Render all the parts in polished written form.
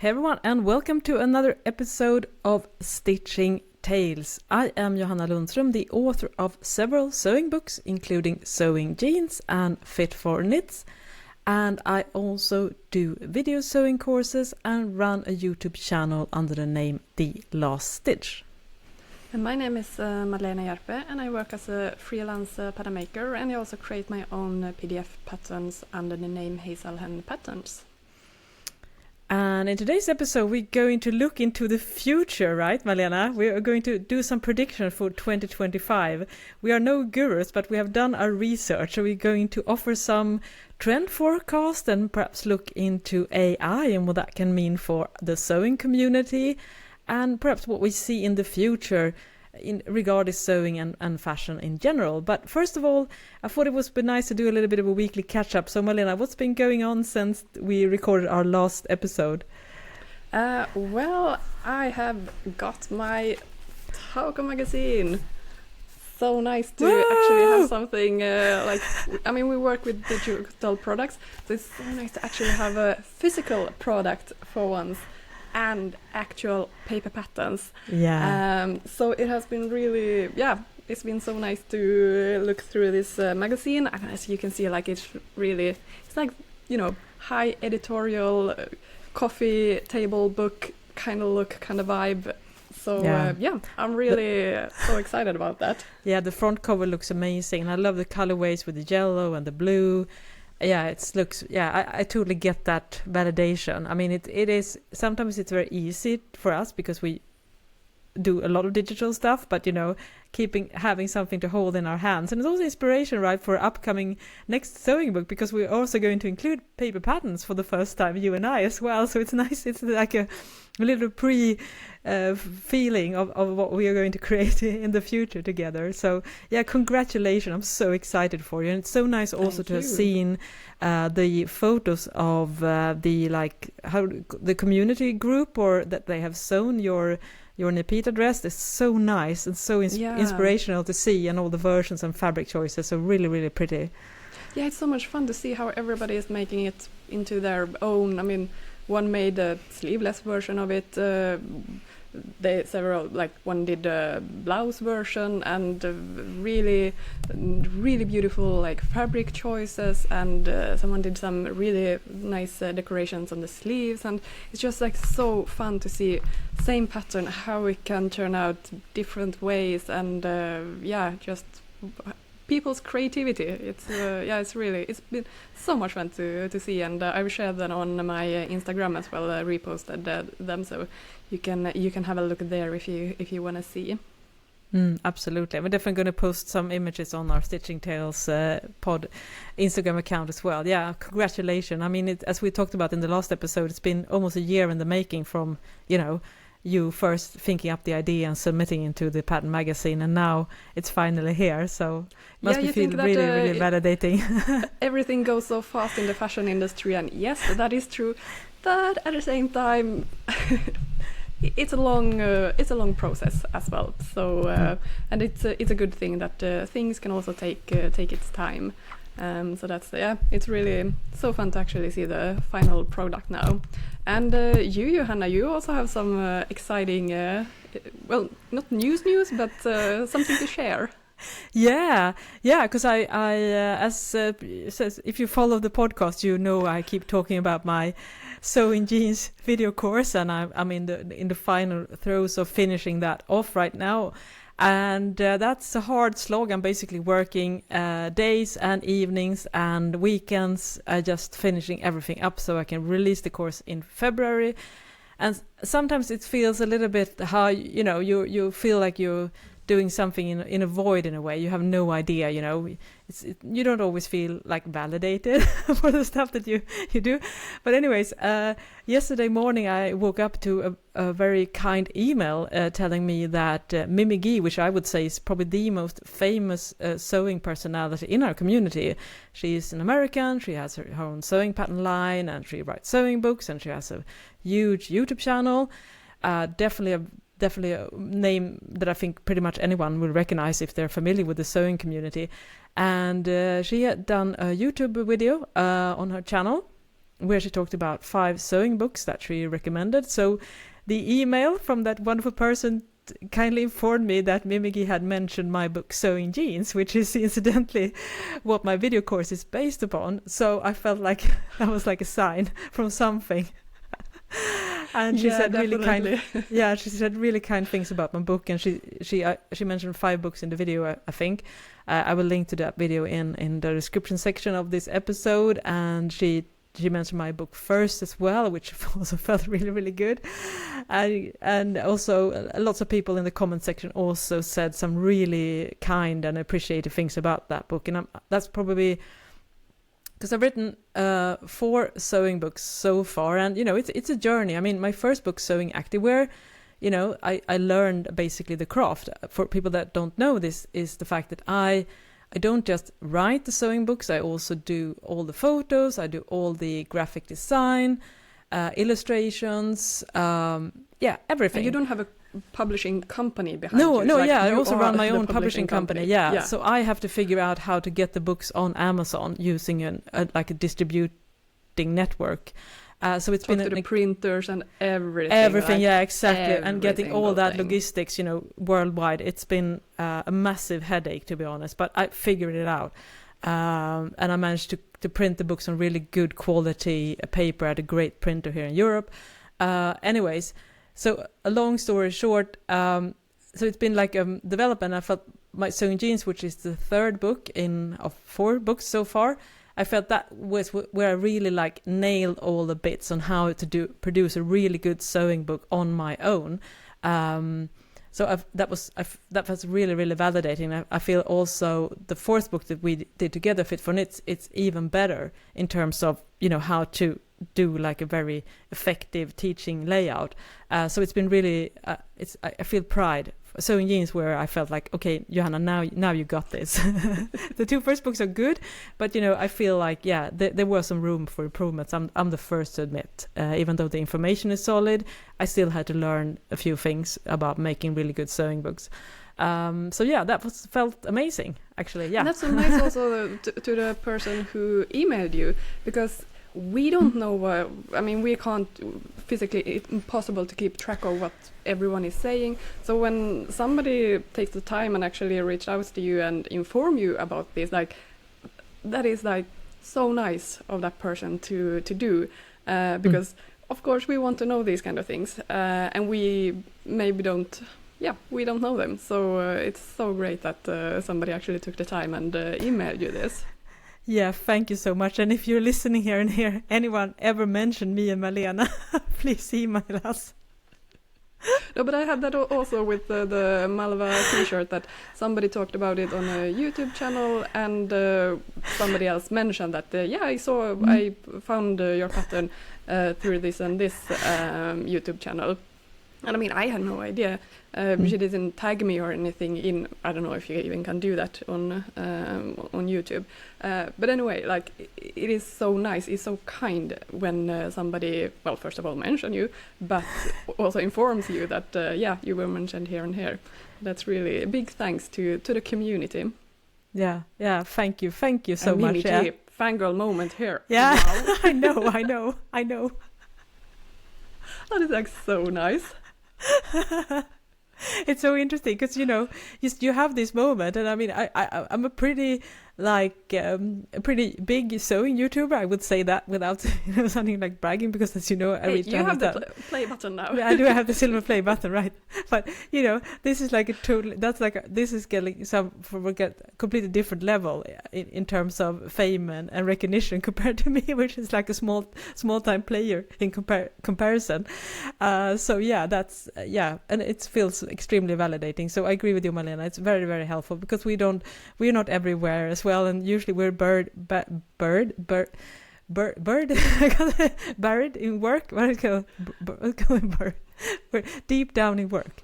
Hey everyone, and welcome to another episode of Stitching Tales. I am Johanna Lundström, the author of several sewing books, including Sewing Jeans and Fit for Knits. And I also do video sewing courses and run a YouTube channel under the name The Last Stitch. And my name is Malena Hjerpe, and I work as a freelance pattern maker, and I also create my own PDF patterns under the name Hazelhen Patterns. And in today's episode, we're going to look into the future, right, Malena? We are going to do some predictions for 2025. We are no gurus, but we have done our research. So we're going to offer some trend forecast and perhaps look into AI and what that can mean for the sewing community, and perhaps what we see in the future in regarding sewing and fashion in general. But first of all, I thought it would be nice to do a little bit of a weekly catch-up. So Malena, what's been going on since we recorded our last episode? Well, I have got my Tauko Magazine. So nice to actually have something we work with digital products, so it's so nice to actually have a physical product for once. And actual paper patterns. Yeah. So it has been really, it's been so nice to look through this magazine. And as you can see, it's like, high editorial coffee table book kind of look, kind of vibe. So I'm really so excited about that. Yeah, the front cover looks amazing. And I love the colorways with the yellow and the blue. Yeah, I totally get that validation. I mean, it is, sometimes it's very easy for us because we do a lot of digital stuff, but having something to hold in our hands. And it's also inspiration, right, for upcoming next sewing book, because we're also going to include paper patterns for the first time, you and I as well. So it's nice. It's like a little feeling of what we are going to create in the future together. So congratulations. I'm so excited for you. And it's so nice also to have seen the photos of the community group, or that they have sewn your Nepita dress. Is so nice and so inspirational to see, and all the versions and fabric choices are really, really pretty. Yeah, it's so much fun to see how everybody is making it into their own. I mean, one made a sleeveless version of it. One did a blouse version, and really, really beautiful fabric choices, and someone did some really nice decorations on the sleeves, and it's just so fun to see same pattern, how it can turn out different ways, and just people's creativity. It's been so much fun to see, and I've shared that on my Instagram as well, reposted them, so you can have a look there if you want to see. Absolutely. We're definitely going to post some images on our Stitching Tales pod Instagram account as well. Yeah, congratulations. I mean, as we talked about in the last episode, it's been almost a year in the making from, you first thinking up the idea and submitting into the pattern magazine, and now it's finally here. So it must feel really, really validating. Everything goes so fast in the fashion industry, and yes, that is true. But at the same time, it's a long process as well. So and it's a good thing that things can also take its time. So that's it's really so fun to actually see the final product now. And you, Johanna, you also have some exciting, not news, but something to share. Yeah, because I says, if you follow the podcast, I keep talking about my Sewing Jeans video course, and I'm in the final throes of finishing that off right now. And that's a hard slog. I'm basically working days and evenings and weekends, just finishing everything up so I can release the course in February. And sometimes it feels a little bit how you feel like you're doing something in a void in a way. You have no idea, you don't always feel validated for the stuff that you do. But anyways, yesterday morning I woke up to a very kind email telling me that Mimi Gee, which I would say is probably the most famous sewing personality in our community. She's an American, she has her own sewing pattern line, and she writes sewing books, and she has a huge YouTube channel. Definitely a name that I think pretty much anyone will recognize if they're familiar with the sewing community. And she had done a YouTube video on her channel where she talked about 5 sewing books that she recommended. So the email from that wonderful person kindly informed me that Mimigi had mentioned my book Sewing Jeans, which is incidentally what my video course is based upon. So I felt like that was like a sign from something. And she said definitely. she said really kind things about my book, and she mentioned 5 books in the video, I think. I will link to that video in the description section of this episode, and she mentioned my book first as well, which also felt really, really good. And also lots of people in the comment section also said some really kind and appreciative things about that book. And that's probably because I've written 4 sewing books so far, and it's a journey. I mean, my first book, Sewing Activewear, I learned basically the craft. For people that don't know, this is the fact that I don't just write the sewing books, I also do all the photos, I do all the graphic design, illustrations, everything. And you don't have a publishing company behind you? No, I also run my own publishing company. Yeah, so I have to figure out how to get the books on Amazon using a distributing network. So it's been the printers and everything. Everything, yeah, exactly. And getting all that logistics, worldwide. It's been a massive headache, to be honest, but I figured it out. And I managed to print the books on really good quality paper at a great printer here in Europe. Anyways, so a long story short, so it's been like development. I felt my Sewing Jeans, which is the 3rd book of 4 books so far, I felt that was where I really nailed all the bits on how to produce a really good sewing book on my own. So that was really, really validating. I feel also the 4th book that we did together, Fit for Knits, it's even better in terms of how to do a very effective teaching layout. So it's been really I feel pride. Sewing Jeans, where I felt like, okay, Johanna, now you got this. The 2 first books are good, but I feel like there was some room for improvements. I'm the first to admit, even though the information is solid, I still had to learn a few things about making really good sewing books. That felt amazing, actually. Yeah, and that's so nice also to the person who emailed you, because we don't know we can't physically, it's impossible to keep track of what everyone is saying. So when somebody takes the time and actually reach out to you and inform you about this, that is so nice of that person to do, because of course we want to know these kind of things, and we maybe don't know them. So it's so great that somebody actually took the time and emailed you this. Yeah, thank you so much. And if you're listening here and hear anyone ever mention me and Malena, please email us. No, but I had that also with the Malva t-shirt, that somebody talked about it on a YouTube channel, and somebody else mentioned that, I found your pattern through this and this YouTube channel. And I had no idea. She didn't tag me or anything I don't know if you even can do that on YouTube. But anyway, it is so nice, it's so kind when somebody, well, first of all mention you, but also informs you that, you were mentioned here and here. That's really a big thanks to the community. Yeah, thank you so much. Yeah. Fangirl moment here. Yeah, wow. I know. Oh, this is so nice. It's so interesting because you have this moment, and I'm a pretty a pretty big sewing YouTuber. I would say that without sounding like bragging, because as you know, I reach you have the play button now. I do have the silver play button, right? But this is this is getting from a completely different level in terms of fame and recognition compared to me, which is like a small time player in comparison. That's and it feels extremely validating. So I agree with you, Malena. It's very, very helpful because we're not everywhere as well, and usually we're buried in work. We're deep down in work,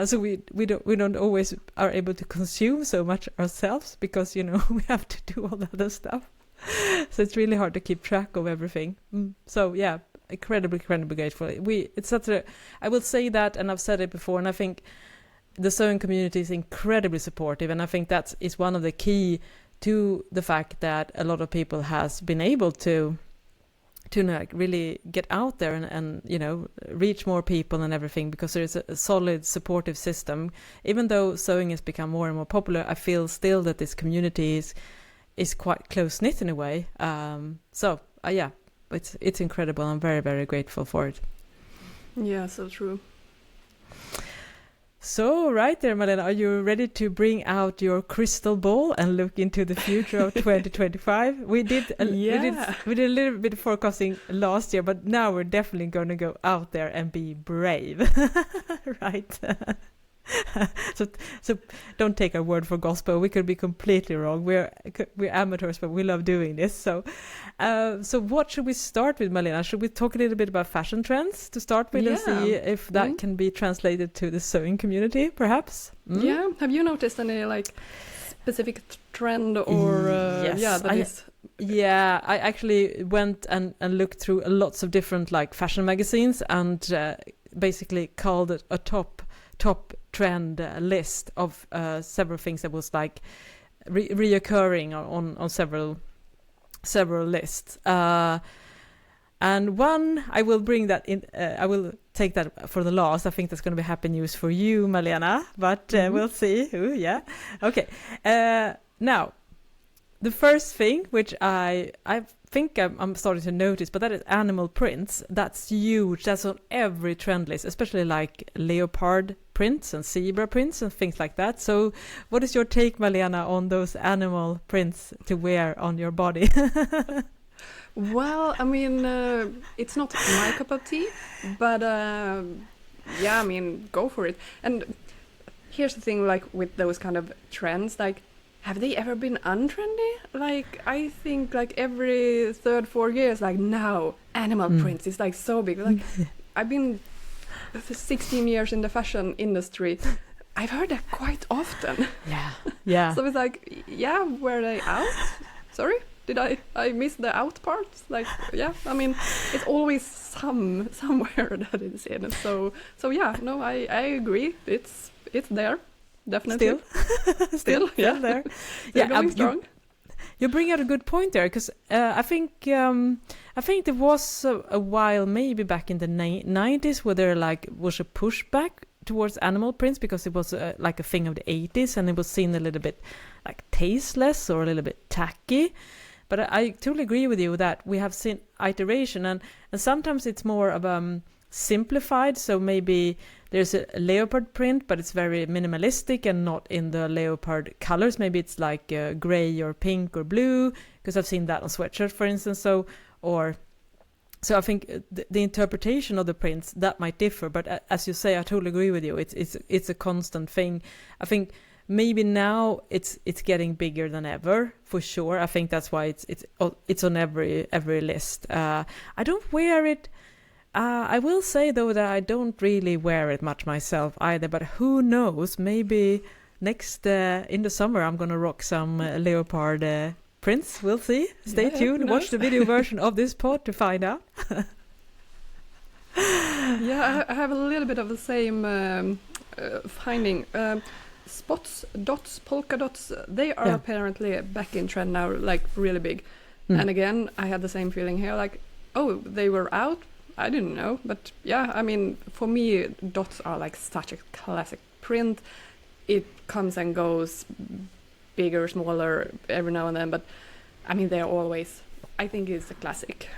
so we don't always are able to consume so much ourselves because we have to do all the other stuff. So it's really hard to keep track of everything. So yeah, incredibly grateful. I will say that, and I've said it before, and I think the sewing community is incredibly supportive, and I think that is one of the key to the fact that a lot of people has been able to to like really get out there and reach more people and everything, because there's a solid supportive system. Even though sewing has become more and more popular, I feel still that this community is quite close knit in a way. Yeah, it's incredible. I'm very, very grateful for it. Yeah, so true. So right there, Malena, are you ready to bring out your crystal ball and look into the future of 2025? We did a little bit of forecasting last year, but now we're definitely going to go out there and be brave, right? So don't take our word for gospel. We could be completely wrong. We're amateurs, but we love doing this. So what should we start with, Malena? Should we talk a little bit about fashion trends to start with and see if that can be translated to the sewing community, perhaps? Yeah. Have you noticed any like specific trend or yes, I actually went and looked through lots of different like fashion magazines and basically called it a top trend list of several things that was like reoccurring on several lists, and one I will bring that in. I will take that for the last. I think that's going to be happy news for you, Malena, but we'll see. Ooh, yeah, okay. Now, the first thing which I think I'm starting to notice, but that is animal prints. That's huge. That's on every trend list, especially like leopard prints and zebra prints and things like that. So what is your take, Malena, on those animal prints to wear on your body? Well, I mean, it's not my cup of tea, but yeah, I mean, go for it. And here's the thing, like with those kind of trends, like, have they ever been untrendy? Like, I think like every 3-4 years, like now, animal prints is like so big. Like, I've been 16 years in the fashion industry. I've heard that quite often. Yeah. So it's like, yeah, were they out? Sorry? Did I miss the out part? Like, yeah, I mean, it's always somewhere that is in. So yeah, no, I agree. It's there. Definitely. Still there. They're going strong. You bring out a good point there, because I think there was a while, maybe back in the 90s, where there was a pushback towards animal prints, because it was like a thing of the 80s, and it was seen a little bit like tasteless or a little bit tacky. But I totally agree with you that we have seen iteration, and sometimes it's more of simplified. So maybe there's a leopard print, but it's very minimalistic and not in the leopard colors. Maybe it's like gray or pink or blue, because I've seen that on sweatshirts, for instance. So I think the interpretation of the prints, that might differ. But as you say, I totally agree with you. It's a constant thing. I think maybe now it's getting bigger than ever, for sure. I think that's why it's on every list. I don't wear it. I will say though that I don't really wear it much myself either. But who knows? Maybe next in the summer I'm gonna rock some leopard prints. We'll see. Stay tuned. Watch the video version of this pod to find out. Yeah, I have a little bit of the same finding. Spots, dots, polka dots, they are apparently back in trend now, like really big. And again, I had the same feeling here, like, oh, they were out? I didn't know. But yeah, I mean, for me, dots are like such a classic print. It comes and goes, bigger, smaller, every now and then. But I mean, they're always, I think it's a classic.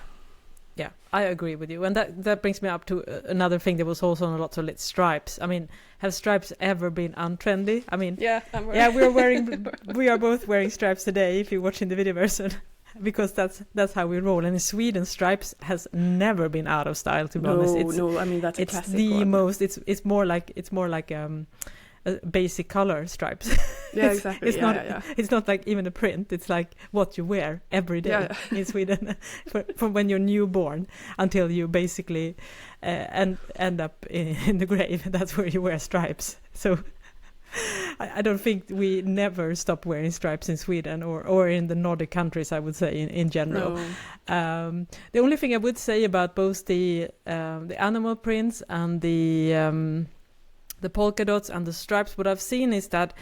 Yeah, I agree with you. And that brings me up to another thing that was also on a lot of lit, stripes. I mean, have stripes ever been untrendy? I mean, we are both wearing stripes today, if you're watching the video version, because that's how we roll. And in Sweden, stripes has never been out of style, to be honest. No, I mean, that's a classic one. It's more like basic color stripes. Yeah, exactly. It's not like even a print. It's like what you wear every day in Sweden, from when you're newborn until you basically end up in the grave. That's where you wear stripes. So I don't think we never stop wearing stripes in Sweden or in the Nordic countries, I would say, in general. No. The only thing I would say about both the animal prints and the polka dots and the stripes, what I've seen is that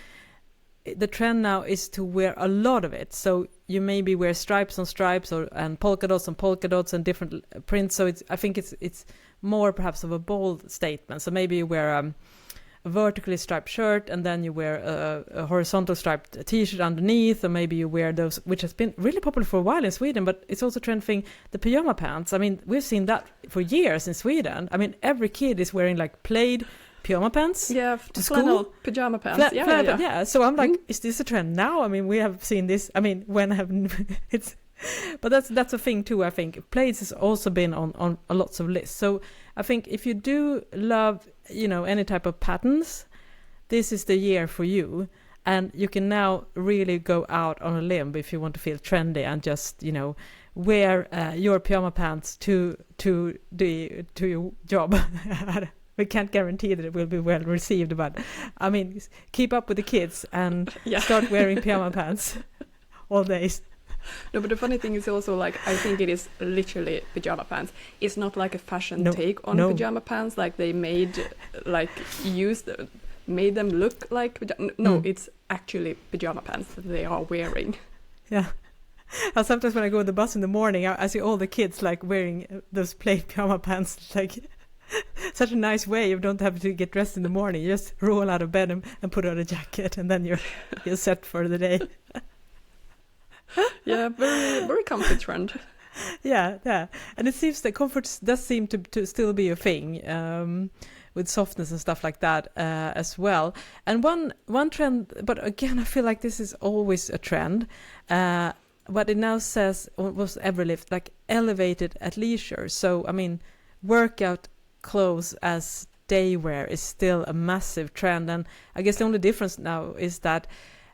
the trend now is to wear a lot of it. So you maybe wear stripes on stripes and polka dots on polka dots and different prints. So I think it's more perhaps of a bold statement. So maybe you wear a vertically striped shirt and then you wear a horizontal striped t-shirt underneath, or maybe you wear those, which has been really popular for a while in Sweden, but it's also trend thing, the pajama pants. I mean, we've seen that for years in Sweden. I mean, every kid is wearing like plaid pajama pants to flannel school. pajama pants. Yeah. So I'm like, is this a trend now? I mean, we have seen this. I mean, when have it's, but that's a thing too. I think plaids has also been on a lots of lists. So I think if you do love, any type of patterns, this is the year for you, and you can now really go out on a limb if you want to feel trendy and just wear your pajama pants to your job. We can't guarantee that it will be well received, but I mean, keep up with the kids and start wearing pajama pants all days. No, but the funny thing is also, like, I think it is literally pajama pants. It's not like a fashion take on pajama pants, like they made them look like it's actually pajama pants that they are wearing. Yeah. Sometimes when I go on the bus in the morning, I see all the kids like wearing those plain pajama pants, like such a nice way. You don't have to get dressed in the morning. You just roll out of bed and put on a jacket, and then you're set for the day. Yeah, very, very comfy trend. Yeah. And it seems that comfort does seem to still be a thing, with softness and stuff like that as well. And one trend, but again, I feel like this is always a trend, but it now says, was Everlift, like elevated at leisure. So, I mean, workout clothes as day wear is still a massive trend. And I guess the only difference now is that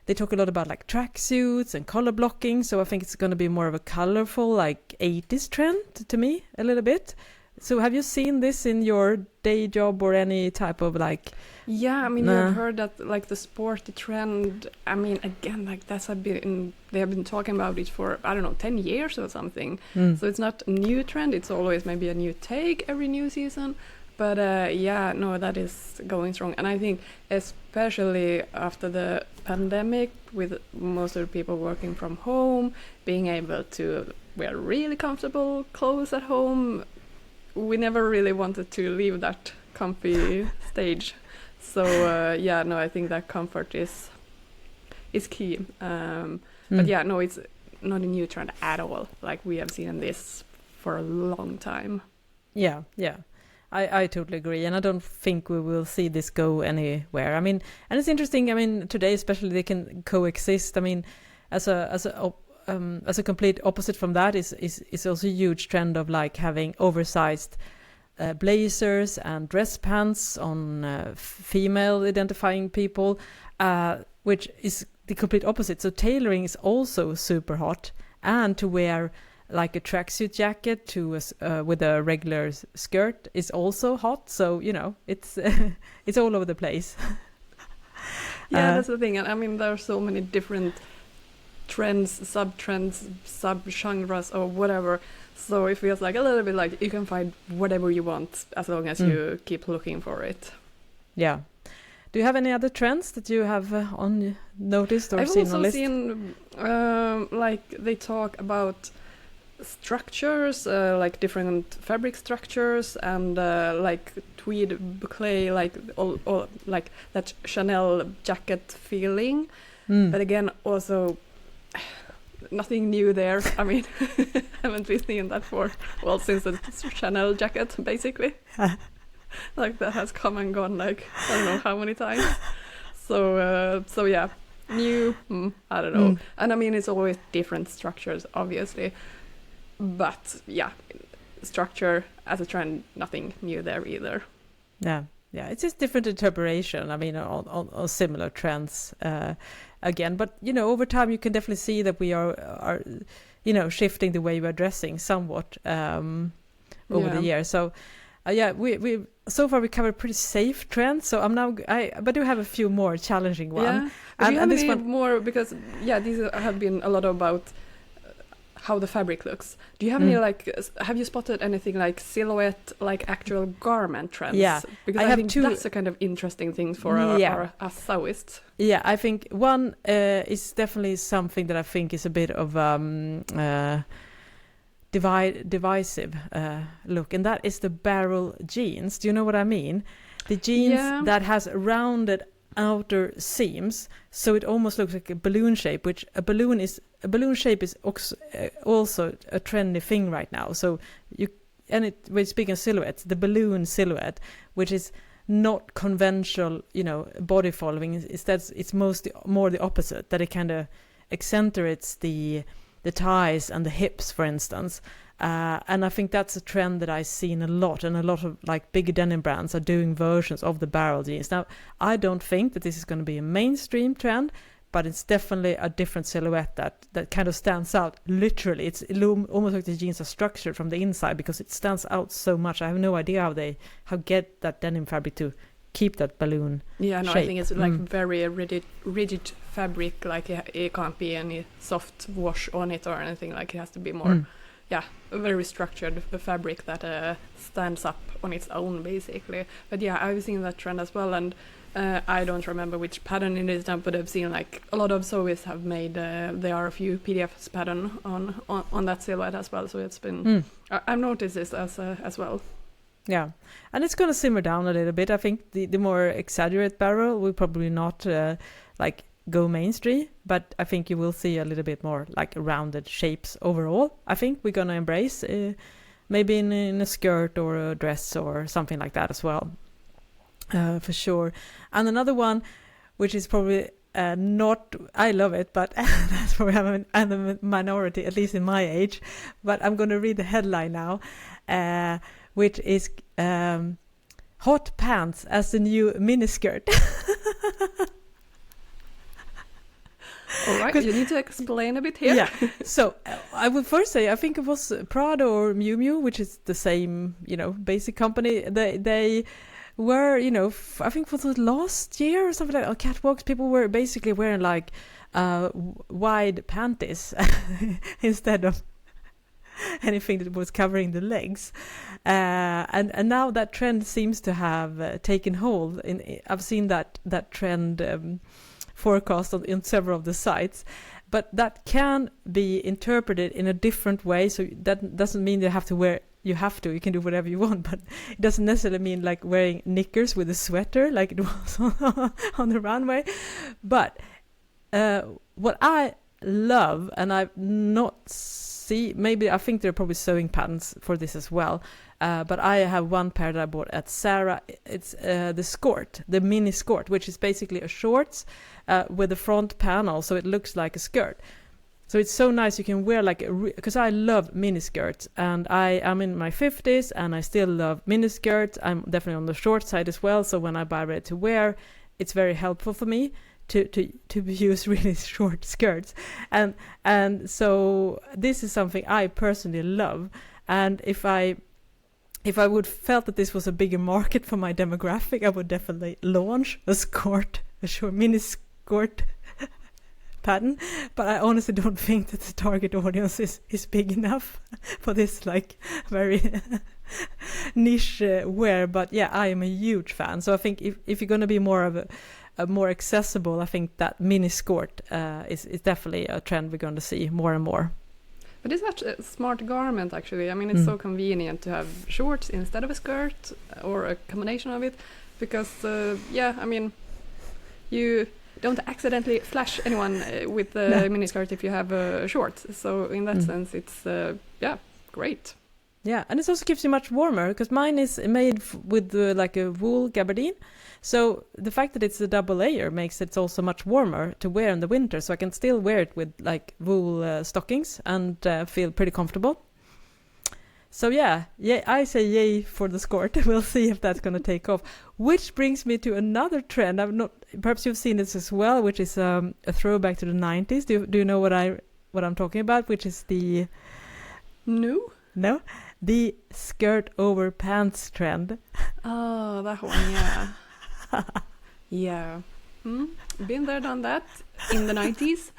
they talk a lot about like tracksuits and color blocking. So I think it's going to be more of a colorful, like 80s trend to me a little bit. So have you seen this in your day job or any type of like... Yeah, I mean, I've heard that like the sporty trend, I mean, again, like they have been talking about it for, I don't know, 10 years or something. So it's not a new trend. It's always maybe a new take every new season. But that is going strong. And I think especially after the pandemic, with most of the people working from home, being able to wear really comfortable clothes at home, we never really wanted to leave that comfy stage. So I think that comfort is key. But it's not a new trend at all. Like we have seen this for a long time. Yeah. I totally agree, and I don't think we will see this go anywhere. I mean, and it's interesting. I mean, today especially they can coexist. I mean, as a complete opposite from that is also a huge trend of like having oversized blazers and dress pants on female identifying people, which is the complete opposite. So tailoring is also super hot, and to wear like a tracksuit jacket with a regular skirt is also hot. So it's it's all over the place. Yeah, that's the thing. And I mean, there are so many different trends, sub-trends, sub-genres or whatever. So it feels like a little bit like you can find whatever you want as long as you keep looking for it. Yeah. Do you have any other trends that you have noticed or seen on list? I've also seen like they talk about structures, like different fabric structures, and like tweed boucle, like all like that Chanel jacket feeling. But again, also nothing new there. I mean, haven't been seeing that since the Chanel jacket, basically. Like that has come and gone, like I don't know how many times. So yeah, new. I don't know. And I mean, it's always different structures, obviously. But yeah, structure as a trend, nothing new there either. Yeah, it's just different interpretation. I mean, on similar trends again. But over time, you can definitely see that we are shifting the way we're dressing somewhat over the years. So we so far we covered pretty safe trends. So but do have a few more challenging ones. Yeah, and do you have any more, because these have been a lot about how the fabric looks. Do you have any have you spotted anything like silhouette, like actual garment trends? Yeah, because I think that's a kind of interesting thing for us sewists. Yeah, I think one is definitely something that I think is a bit of divisive look, and that is the barrel jeans. Do you know what I mean? The jeans that has rounded outer seams, so it almost looks like a balloon shape, which a balloon shape is also a trendy thing right now. So we're speaking of silhouettes, the balloon silhouette, which is not conventional, body following. Instead, it's more the opposite, that it kind of accentuates the thighs and the hips, for instance. And I think that's a trend that I've seen a lot, and a lot of like big denim brands are doing versions of the barrel jeans. Now, I don't think that this is going to be a mainstream trend, but it's definitely a different silhouette that kind of stands out. Literally, it's almost like the jeans are structured from the inside, because it stands out so much. I have no idea how get that denim fabric to keep that balloon shape. I think it's like very rigid fabric, like it can't be any soft wash on it or anything. Like it has to be more a very structured fabric that stands up on its own, basically. But I've seen that trend as well, and I don't remember which pattern it is now, but I've seen like a lot of sewists have made there are a few PDFs pattern on that silhouette as well, so it's been I've noticed this as well. Yeah, and it's going to simmer down a little bit. I think the more exaggerated barrel will probably not go mainstream, but I think you will see a little bit more like rounded shapes overall. I think we're going to embrace maybe in a skirt or a dress or something like that as well, for sure. And another one, which is probably not, I love it, but that's probably I'm a minority, at least in my age, but I'm going to read the headline now, which is hot pants as the new miniskirt. All right, you need to explain a bit here. Yeah, so I would first say I think it was Prada or Miu Miu, which is the same, basic company. They were, I think for the last year or something like that, on catwalks, people were basically wearing like wide panties instead of anything that was covering the legs, and now that trend seems to have taken hold. I've seen that trend forecast in several of the sites, but that can be interpreted in a different way. So that doesn't mean you can do whatever you want, but it doesn't necessarily mean like wearing knickers with a sweater like it was on the runway. But what I love, and I've not maybe I think there are probably sewing patterns for this as well, but I have one pair that I bought at Zara. It's the mini skirt, which is basically a shorts with a front panel, so it looks like a skirt. So it's so nice. You can wear because I love mini skirts, and I'm in my 50s and I still love mini skirts. I'm definitely on the short side as well, so when I buy ready to wear, it's very helpful for me to use really short skirts, and so this is something I personally love. And if I would felt that this was a bigger market for my demographic, I would definitely launch a short mini skirt pattern. But I honestly don't think that the target audience is big enough for this like very niche wear. But I am a huge fan. So I think if you're going to be more of a more accessible, I think that mini skirt is definitely a trend we're going to see more and more. But it's such a smart garment, actually. I mean, it's so convenient to have shorts instead of a skirt or a combination of it, because I mean, you don't accidentally flash anyone with the mini skirt if you have shorts. So in that sense, it's great. Yeah, and it also keeps you much warmer, because mine is made with like a wool gabardine. So the fact that it's a double layer makes it also much warmer to wear in the winter. So I can still wear it with like wool stockings and feel pretty comfortable. So I say yay for the skirt. We'll see if that's going to take off. Which brings me to another trend. Perhaps you've seen this as well, which is a throwback to the 90s. Do you know what I'm talking about? Which is the No, the skirt over pants trend. Oh, that one, yeah. Yeah. Been there, done that in the 90s.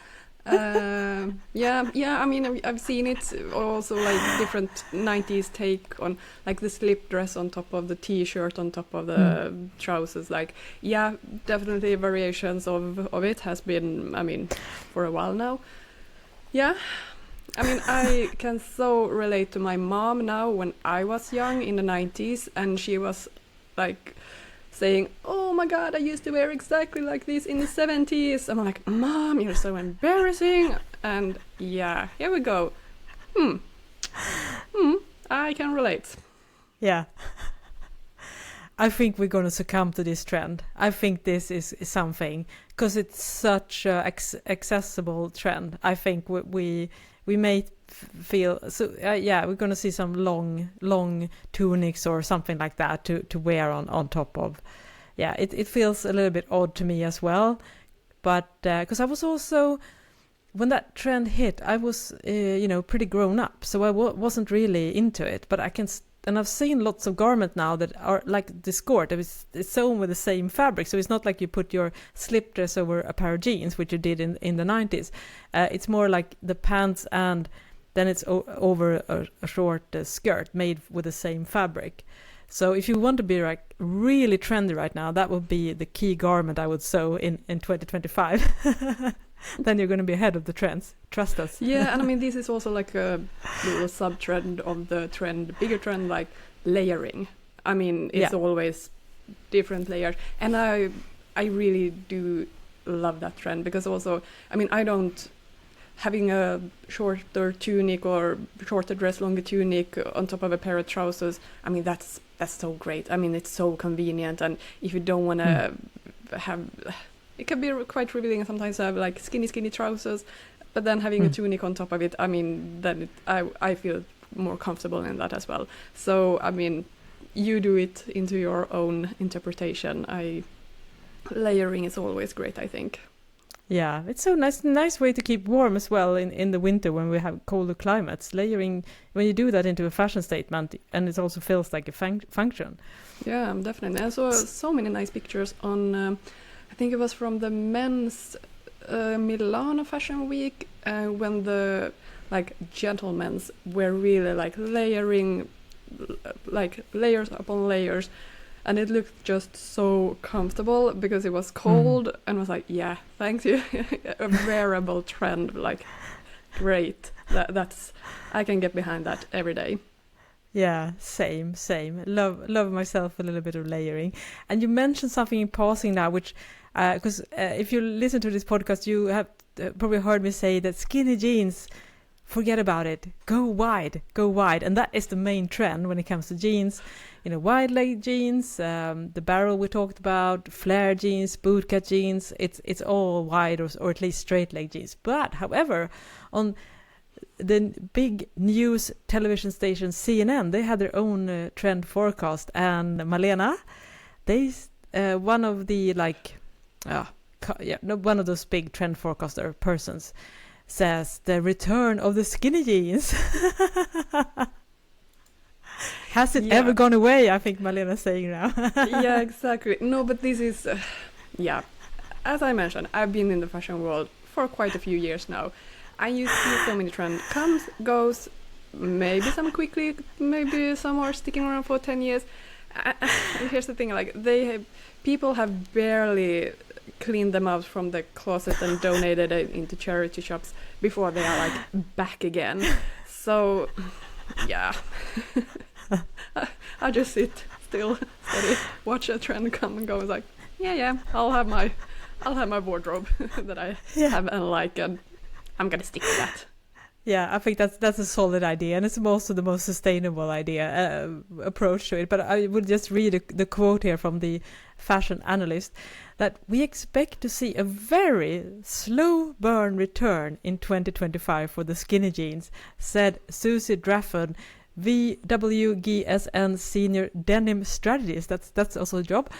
Yeah. I mean, I've seen it also like different 90s take on like the slip dress on top of the t-shirt on top of the trousers. Like, yeah, definitely variations of it has been, I mean, for a while now. Yeah. I mean, I can so relate to my mom now when I was young in the 90s and she was like saying, oh my god, I used to wear exactly like this in the 70s. And I'm like, Mom, you're so embarrassing. And yeah, here we go. I can relate. Yeah. I think we're going to succumb to this trend. I think this is something, because it's such a accessible trend. I think we may feel so. Yeah, we're going to see some long tunics or something like that to wear on top of. Yeah, it feels a little bit odd to me as well, but because I was also, when that trend hit, I was pretty grown up, so I wasn't really into it. But and I've seen lots of garments now that are like the skirt. It's sewn with the same fabric, so it's not like you put your slip dress over a pair of jeans, which you did in the 90s. It's more like the pants, and then it's over a short skirt made with the same fabric. So if you want to be like really trendy right now, that would be the key garment I would sew in 2025. Then you're going to be ahead of the trends. Trust us. Yeah, and I mean, this is also like a little sub-trend of the bigger trend, like layering. I mean, it's always different layers. And I really do love that trend, because also, I mean, having a shorter tunic or shorter dress, longer tunic on top of a pair of trousers, I mean, that's so great. I mean, it's so convenient. And if you don't want to have... It can be quite revealing sometimes to have like skinny trousers, but then having a tunic on top of it, I mean, then I feel more comfortable in that as well. So, I mean, you do it into your own interpretation. Layering is always great, I think. Yeah, it's so nice way to keep warm as well in the winter when we have colder climates. Layering, when you do that into a fashion statement, and it also feels like a function. Yeah, definitely. I saw so many nice pictures on... I think it was from the men's Milano Fashion Week when the like gentlemen's were really like layering like layers upon layers, and it looked just so comfortable because it was cold and was like, yeah, thanks you. A wearable trend, like great. That's I can get behind that every day. Yeah, same. Love myself a little bit of layering. And you mentioned something in passing now, which, because if you listen to this podcast, you have probably heard me say that skinny jeans, forget about it. Go wide. And that is the main trend when it comes to jeans. Wide leg jeans, the barrel we talked about, flare jeans, bootcut jeans. It's all wide or at least straight leg jeans. But, however, on the big news television station CNN, they had their own trend forecast, and Malena, one of the one of those big trend forecaster persons says the return of the skinny jeans. Has it ever gone away? I think Malena's saying now. Yeah, exactly. No, but this is as I mentioned, I've been in the fashion world for quite a few years now. And you see so many trends, comes, goes, maybe some quickly, maybe some are sticking around for 10 years. And here's the thing, like people have barely cleaned them out from the closet and donated it into charity shops before they are like back again. So, yeah. I just sit still, steady, watch a trend come and go. It's like, yeah, I'll have my wardrobe that I have and like, and I'm gonna stick to that. Yeah, I think that's a solid idea, and it's also the most sustainable approach to it. But I would just read the quote here from the fashion analyst that we expect to see a very slow burn return in 2025 for the skinny jeans, said Susie Drafford, VWGSN Senior Denim Strategist. That's also a job.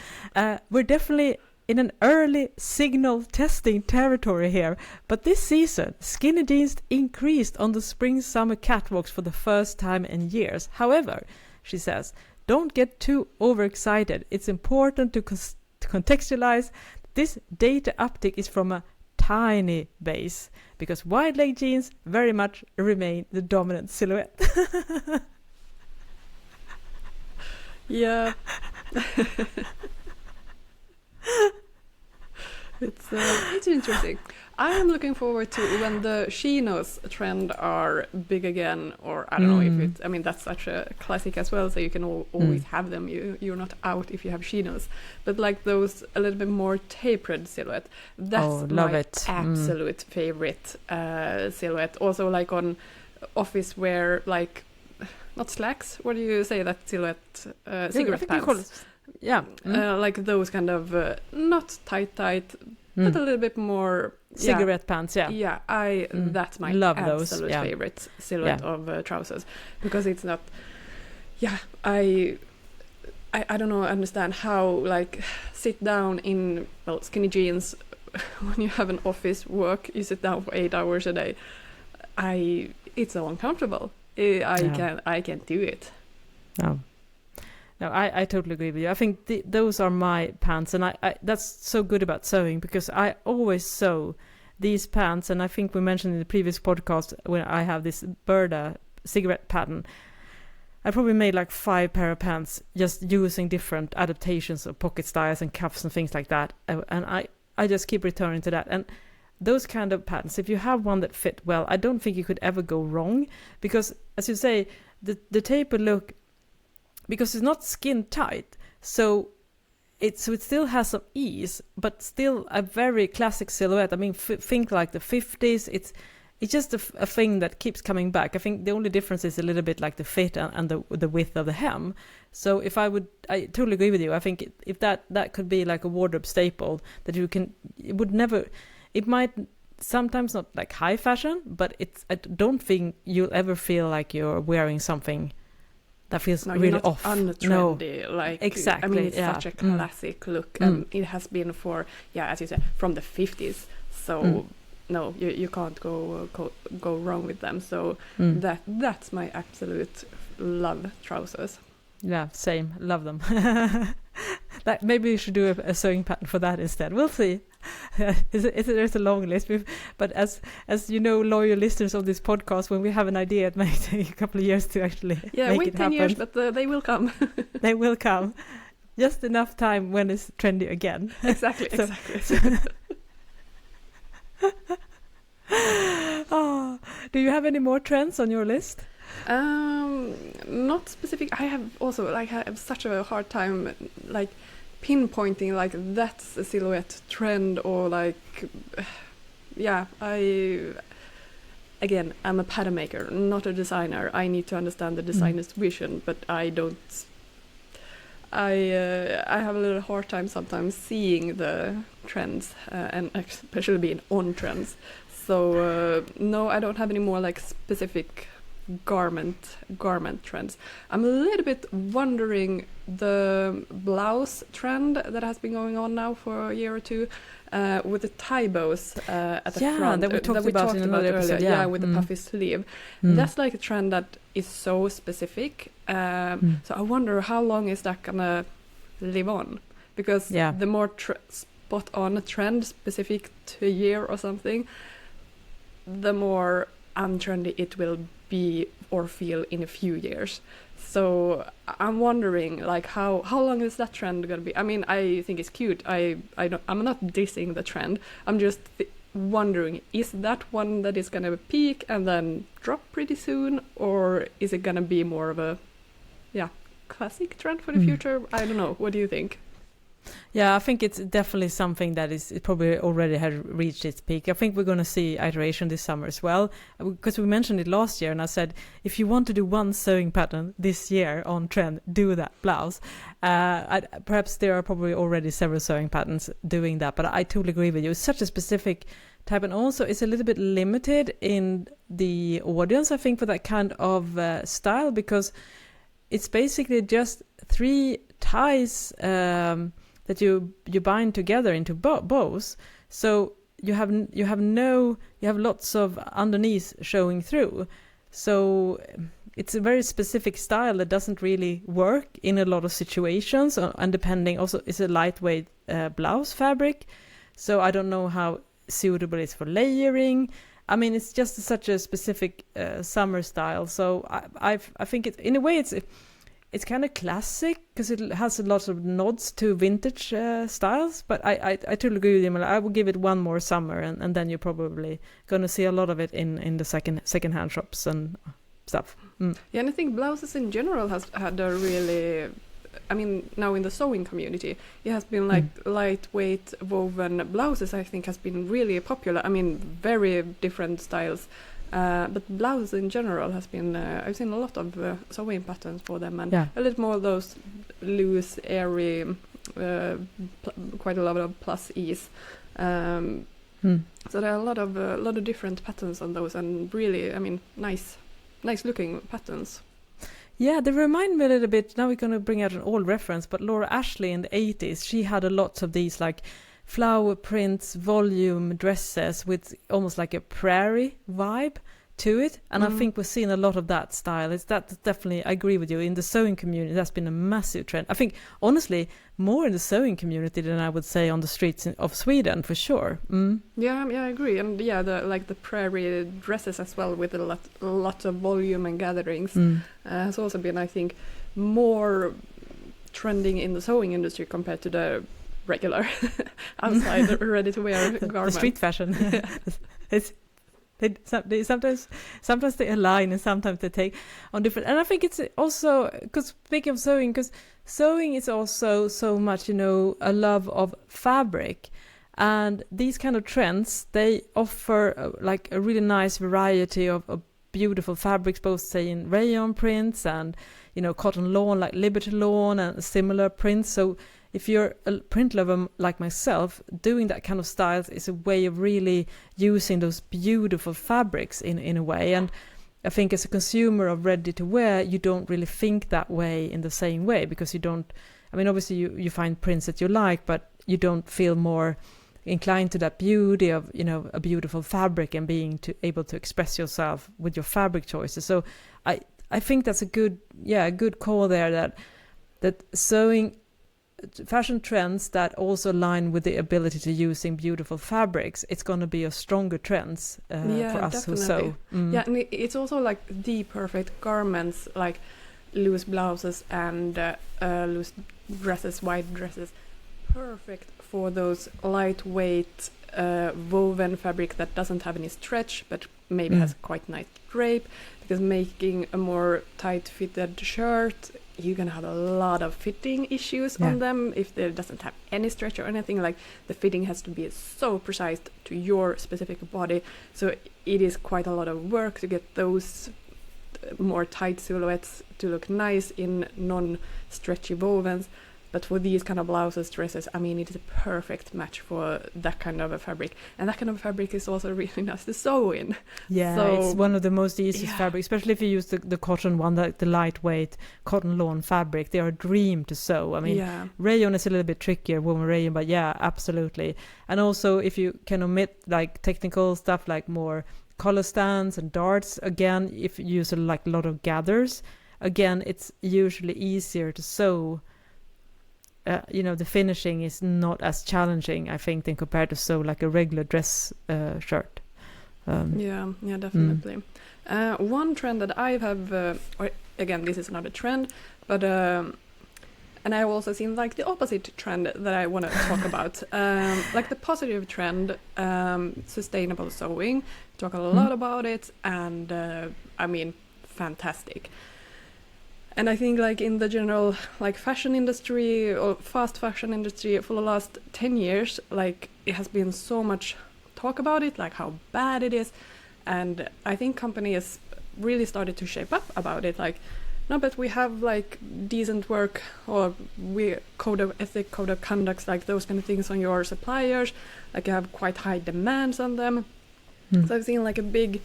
We're definitely in an early signal testing territory here, but this season, skinny jeans increased on the spring-summer catwalks for the first time in years. However, she says, don't get too overexcited. It's important to contextualize. This data uptick is from a tiny base, because wide leg jeans very much remain the dominant silhouette. Yeah. It's interesting. I am looking forward to when the chinos trend are big again, or I don't know if it's, I mean, that's such a classic as well, so you can always have them. You're not out if you have chinos. But like those a little bit more tapered silhouette, that's my absolute favorite silhouette. Also like on office wear, like, not slacks, what do you say that silhouette? Cigarette pants. Yeah. Like those kind of, not tight, but a little bit more cigarette pants. Yeah. Yeah, that's my absolute favorite silhouette of trousers, because it's not. Yeah, I don't know. Understand how like sit down in skinny jeans when you have an office work. You sit down for 8 hours a day. It's so uncomfortable. I can't do it. No, I totally agree with you. I think those are my pants, and I that's so good about sewing, because I always sew these pants, and I think we mentioned in the previous podcast when I have this Berda cigarette pattern. I probably made like 5 pair of pants just using different adaptations of pocket styles and cuffs and things like that, and I just keep returning to that. And those kind of patterns, if you have one that fit well, I don't think you could ever go wrong, because as you say, the taper look, because it's not skin tight, so it still has some ease, but still a very classic silhouette. I mean, think like the 50s. It's just a thing that keeps coming back. I think the only difference is a little bit like the fit and the width of the hem. So I totally agree with you. I think if that could be like a wardrobe staple that it might sometimes not like high fashion, but I don't think you'll ever feel like you're wearing something that feels really off. Untrendy, like exactly. I mean, it's such a classic look, and it has been for as you said, from the 50s. So no, you can't go wrong with them. So that's my absolute love trousers. Yeah, same. Love them. Like maybe we should do a sewing pattern for that instead. We'll see. There's a long list, but as you know, loyal listeners of this podcast, when we have an idea, it may take a couple of years to actually make it happen. 10 years, but they will come. They will come. Just enough time when it's trendy again. Exactly. Do you have any more trends on your list? Not specific. I have also I have such a hard time like pinpointing like that's a silhouette trend, or like I'm a pattern maker, not a designer. I need to understand the designer's vision, but I don't. I have a little hard time sometimes seeing the trends and especially being on trends. So no, I don't have any more like specific garment trends. I'm a little bit wondering the blouse trend that has been going on now for a year or two, with the tie bows at the front that we talked about in another episode. Yeah, with the puffy sleeve. That's like a trend that is so specific. So I wonder how long is that gonna live on, because the more spot on a trend specific to a year or something, the more untrendy it will be or feel in a few years. So I'm wondering like how long is that trend gonna be? I mean, I think it's cute. I'm not dissing the trend. I'm just wondering, is that one that is gonna peak and then drop pretty soon, or is it gonna be more of a classic trend for the future? I don't know. What do you think? Yeah, I think it's definitely something that it probably already has reached its peak. I think we're going to see iteration this summer as well, because we mentioned it last year, and I said, if you want to do one sewing pattern this year on trend, do that blouse. Perhaps there are probably already several sewing patterns doing that, but I totally agree with you. It's such a specific type, and also it's a little bit limited in the audience, I think, for that kind of style, because it's basically just 3 ties that you bind together into bows. So you have lots of underneath showing through. So it's a very specific style that doesn't really work in a lot of situations, and depending also, it's a lightweight blouse fabric. So I don't know how suitable it's for layering. I mean, it's just such a specific summer style. So I think it, in a way, it's kind of classic because it has a lot of nods to vintage styles. But I totally agree with you. I will give it one more summer, and then you're probably going to see a lot of it in the second-hand shops and stuff. Yeah, and I think blouses in general has had a really, I mean, now in the sewing community, it has been like lightweight woven blouses, I think, has been really popular. I mean, very different styles. But blouses in general has been, I've seen a lot of sewing patterns for them, and a little more of those loose, airy, quite a lot of plus ease. So there are a lot of different patterns on those, and really, I mean, nice looking patterns. Yeah, they remind me a little bit, now we're going to bring out an old reference, but Laura Ashley in the 80s, she had a lot of these like flower prints, volume dresses with almost like a prairie vibe to it. And I think we're seeing a lot of that style. That's definitely, I agree with you, in the sewing community, that's been a massive trend. I think, honestly, more in the sewing community than I would say on the streets of Sweden, for sure. Yeah, I agree. And yeah, the prairie dresses as well, with a lot of volume and gatherings has also been, I think, more trending in the sewing industry compared to the regular outside ready-to-wear garment. The street fashion. They sometimes they align and sometimes they take on different. And I think it's also, because speaking of sewing, because sewing is also so much, a love of fabric, and these kind of trends, they offer like a really nice variety of beautiful fabrics, both say in rayon prints and cotton lawn like Liberty Lawn and similar prints. So if you're a print lover like myself, doing that kind of styles is a way of really using those beautiful fabrics in a way. And I think as a consumer of ready to wear, you don't really think that way in the same way, because you don't, I mean, obviously you find prints that you like, but you don't feel more inclined to that beauty of, a beautiful fabric and being able to express yourself with your fabric choices. So I think that's a good call there, that sewing fashion trends that also align with the ability to using beautiful fabrics, it's going to be a stronger trends for us definitely. Who sew. Yeah, and it's also like the perfect garments, like loose blouses and loose dresses, white dresses, perfect for those lightweight woven fabric that doesn't have any stretch but maybe has quite nice drape, because making a more tight fitted shirt, you're gonna have a lot of fitting issues on them if there doesn't have any stretch or anything. Like, the fitting has to be so precise to your specific body, so it is quite a lot of work to get those more tight silhouettes to look nice in non-stretchy wovens. But for these kind of blouses, dresses, I mean, it is a perfect match for that kind of a fabric. And that kind of fabric is also really nice to sew in. Yeah, so, it's one of the most easiest fabrics, especially if you use the cotton one, the lightweight cotton lawn fabric. They are a dream to sew. I mean, rayon is a little bit trickier, woven rayon, but yeah, absolutely. And also, if you can omit like technical stuff like more collar stands and darts, again, if you use a lot of gathers, again, it's usually easier to sew. The finishing is not as challenging, I think, than compared to sew like a regular dress shirt. Yeah, definitely. One trend that I have, or again, this is not a trend, but and I've also seen like the opposite trend that I want to talk about, like the positive trend, sustainable sewing. Talk a lot about it, and I mean, fantastic. And I think like in the general like fashion industry or fast fashion industry for the last 10 years, like it has been so much talk about it, like how bad it is. And I think companies really started to shape up about it. Like, no, but we have like decent work, or we code of ethic, code of conducts, like those kind of things on your suppliers. Like you have quite high demands on them. So I've seen like a big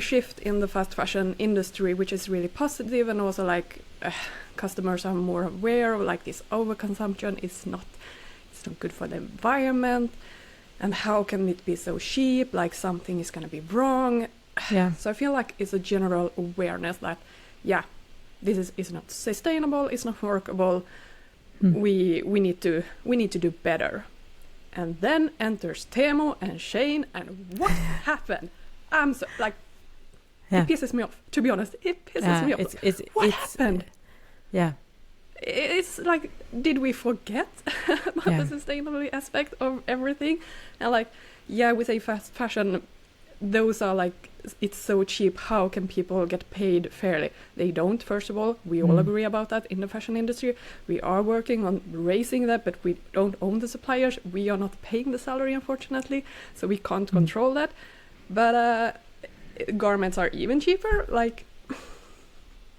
shift in the fast fashion industry, which is really positive, and also like customers are more aware of like this overconsumption. It's not good for the environment, and how can it be so cheap? Like something is going to be wrong. Yeah. So I feel like it's a general awareness that this is not sustainable. It's not workable. We need to do better. and then enters Temo and Shane, and what happened? I'm so like, it pisses me off. To be honest, it pisses me off. What happened? It's like, did we forget about the sustainability aspect of everything? And like, we say fast fashion, those are like, it's so cheap, how can people get paid fairly? They don't, first of all. We all agree about that in the fashion industry. We are working on raising that, but we don't own the suppliers. We are not paying the salary, unfortunately, so we can't control that. But garments are even cheaper, like,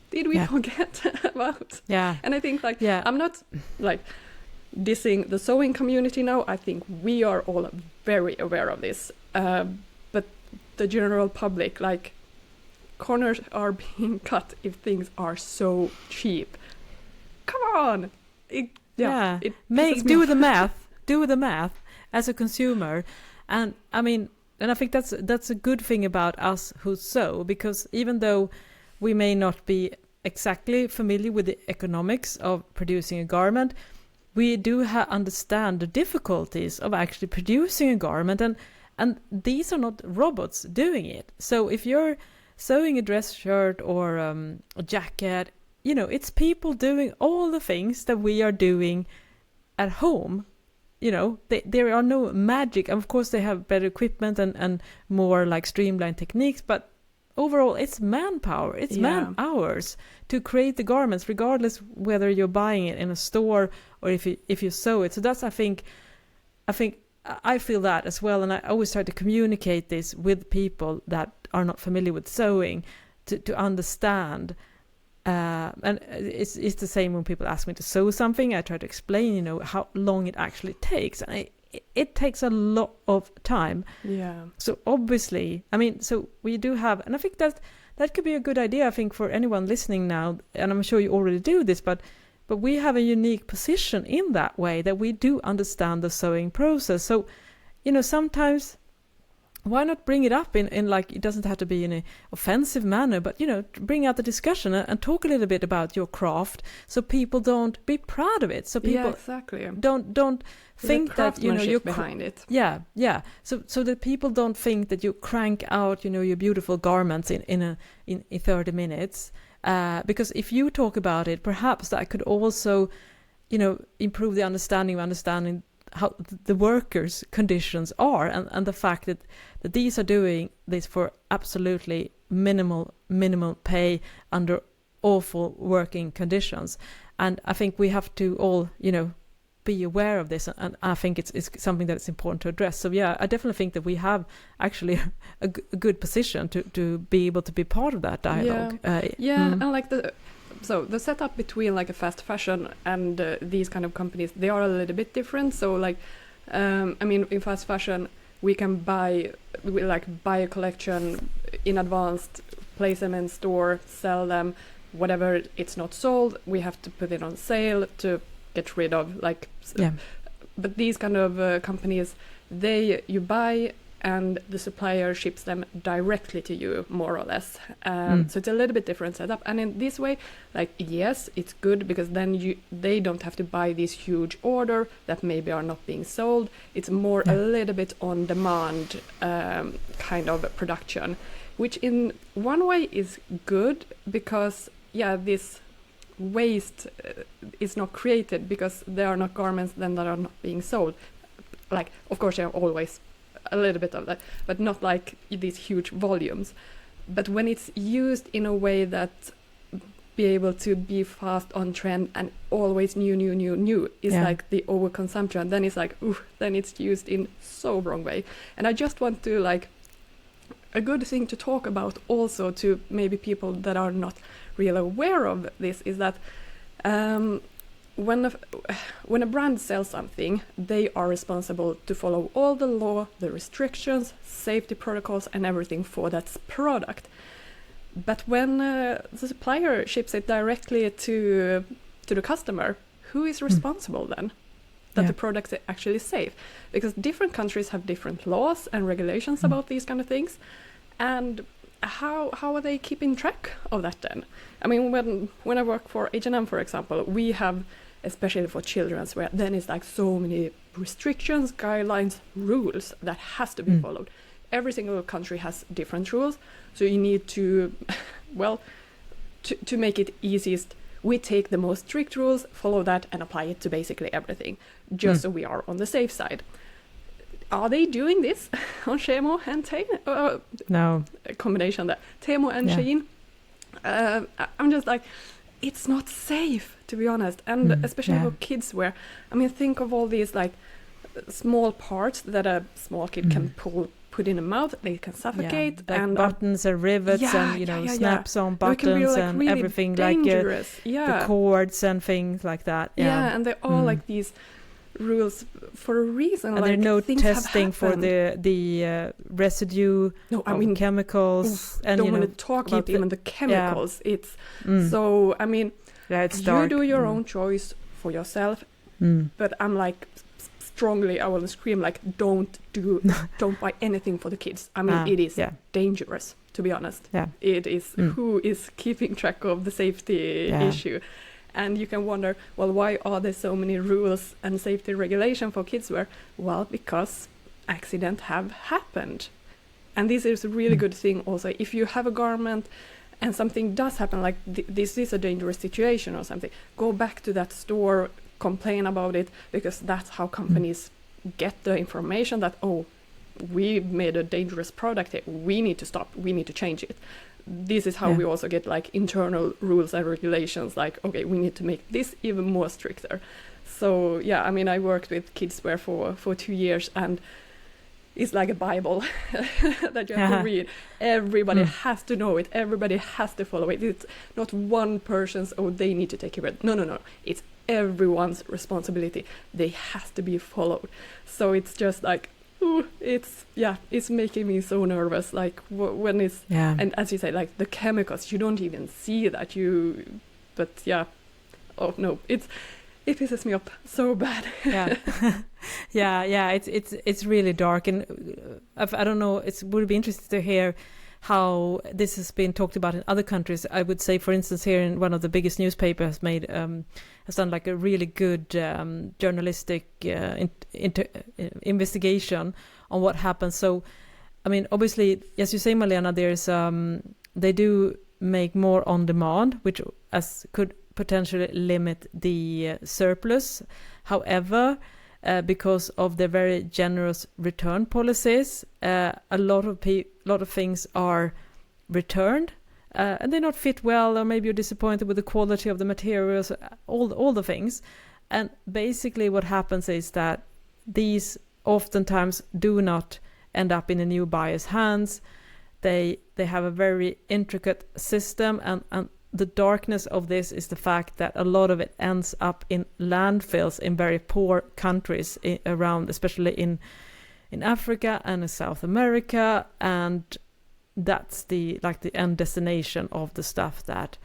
did we forget about? And I think like, I'm not like dissing the sewing community now. I think we are all very aware of this. But the general public, like, corners are being cut if things are so cheap. Come on! Do the math. Do the math as a consumer. And I mean, and I think that's a good thing about us who sew, because even though we may not be exactly familiar with the economics of producing a garment, we do understand the difficulties of actually producing a garment, and these are not robots doing it. So if you're sewing a dress shirt or a jacket, you know, it's people doing all the things that we are doing at home. You know, there are no magic. Of course, they have better equipment and more like streamlined techniques, but overall, it's manpower, it's man hours to create the garments, regardless whether you're buying it in a store or if you sew it. So that's, I think I feel that as well, and I always try to communicate this with people that are not familiar with sewing to understand. And it's the same when people ask me to sew something. I try to explain, you know, how long it actually takes, and it takes a lot of time. So obviously, I mean, so we do have, and I think that could be a good idea, I think, for anyone listening now, and I'm sure you already do this, but we have a unique position in that way, that we do understand the sewing process. So, you know, sometimes why not bring it up in like, it doesn't have to be in an offensive manner, but, you know, bring out the discussion and talk a little bit about your craft, so people don't be proud of it. So people don't think that, you know, you're behind it. So that people don't think that you crank out, you know, your beautiful garments in 30 minutes. Because if you talk about it, perhaps that could also, you know, improve the understanding how the workers' conditions are, and the fact that these are doing this for absolutely minimal pay under awful working conditions. And I think we have to all, you know, be aware of this, and I think it's something that it's important to address. So I definitely think that we have actually a good position to be able to be part of that dialogue. And like the setup between like a fast fashion and these kind of companies, they are a little bit different. So like, I mean, in fast fashion, we can buy a collection in advance, place them in store, sell them, whatever it's not sold, we have to put it on sale to get rid of, like. But these kind of companies, you buy and the supplier ships them directly to you, more or less. So it's a little bit different setup. And in this way, like, yes, it's good, because then they don't have to buy this huge order that maybe are not being sold. It's more a little bit on demand kind of production, which in one way is good, because this waste is not created, because there are not garments then that are not being sold. Like, of course, there are always a little bit of that, but not like these huge volumes. But when it's used in a way that be able to be fast on trend and always new is like the overconsumption, then it's like, then it's used in so wrong way. And I just want to, like, a good thing to talk about also to maybe people that are not really aware of this is that when a brand sells something, they are responsible to follow all the law, the restrictions, safety protocols, and everything for that product. But when the supplier ships it directly to the customer, who is responsible then? That the product is actually safe? Because different countries have different laws and regulations about these kind of things. And how are they keeping track of that then? I mean, when I work for H&M, for example, we have especially for children's, where then it's like so many restrictions, guidelines, rules that has to be followed. Every single country has different rules, so you need to, well, to make it easiest, we take the most strict rules, follow that, and apply it to basically everything, just so we are on the safe side. Are they doing this on Temu and Temu? No. A combination there. Temu and Shein. I'm just like, it's not safe, to be honest. And especially for kids wear. I mean, think of all these like small parts that a small kid can put in a mouth. They can suffocate. Like and buttons and rivets and, snaps on buttons and really everything dangerous. Like the cords and things like that. Yeah, and they're all like these rules for a reason. And like, there's no testing for the residue of chemicals. And don't want to talk about even the chemicals. It's so, I mean, it's dark. You do your own choice for yourself, but I'm like, strongly, I will scream like, don't buy anything for the kids. I mean, it is dangerous, to be honest. It is who is keeping track of the safety issue. And you can wonder, well, why are there so many rules and safety regulation for kids wear? Well, because accidents have happened. And this is a really good thing also. If you have a garment and something does happen, like this is a dangerous situation or something, go back to that store, complain about it, because that's how companies get the information that, oh, we made a dangerous product here. We need to stop. We need to change it. This is how we also get like internal rules and regulations, like, okay, we need to make this even more stricter. So yeah, I mean, I worked with kids wear for 2 years, and it's like a Bible that you have to read. Everybody has to know it. Everybody has to follow it. It's not one person's, oh, they need to take care of it. No. It's everyone's responsibility. They have to be followed. So it's just like, it's making me so nervous, like when it's and as you say, like the chemicals, you don't even see that, but oh no, it pisses me up so bad. It's really dark, and I don't know, it would be interesting to hear how this has been talked about in other countries. I would say, for instance, here in one of the biggest newspapers has done like a really good journalistic investigation on what happens. So, I mean, obviously, as you say, Malena, there's they do make more on demand, which could potentially limit the surplus. However, because of the very generous return policies, a lot of things are returned, and they not fit well, or maybe you're disappointed with the quality of the materials, all the things. And basically what happens is that these oftentimes do not end up in a new buyer's hands. They have a very intricate system, and the darkness of this is the fact that a lot of it ends up in landfills in very poor countries around, especially in Africa and in South America, and that's the end destination of the stuff that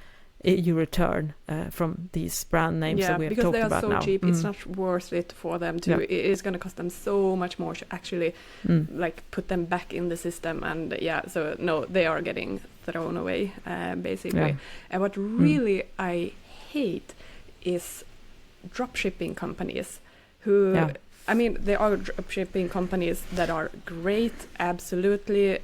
you return from these brand names that we have talked about now. Because they are so cheap, it's not worth it for them to. It is going to cost them so much more to actually like put them back in the system, and so no, they are getting thrown away basically. And what really I hate is dropshipping companies who. I mean, there are dropshipping companies that are great, absolutely,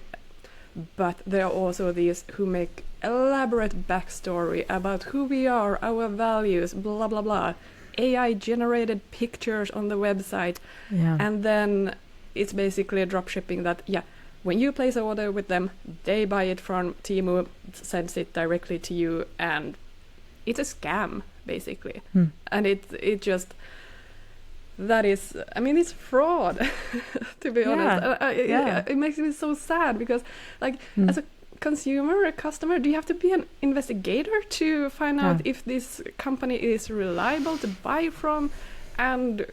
but there are also these who make elaborate backstory about who we are, our values, blah blah blah, AI generated pictures on the website, and then it's basically a dropshipping that when you place an order with them, they buy it from Temu, sends it directly to you, and it's a scam basically. And it just, that is, I mean, it's fraud to be honest. It makes me so sad because like as a consumer, a customer, do you have to be an investigator to find out if this company is reliable to buy from? And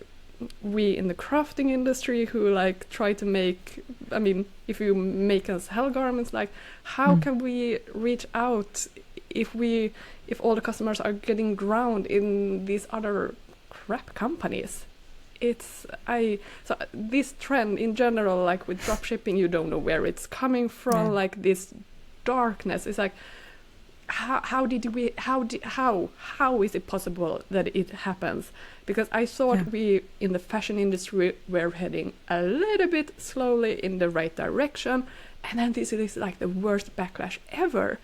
we in the crafting industry who like try to make, I mean, if you make us hell garments, like how can we reach out if all the customers are getting drowned in these other crap companies? So this trend in general, like with dropshipping, you don't know where it's coming from, like this darkness is like, how is it possible that it happens? Because I thought we in the fashion industry were heading a little bit slowly in the right direction, and then this is like the worst backlash ever.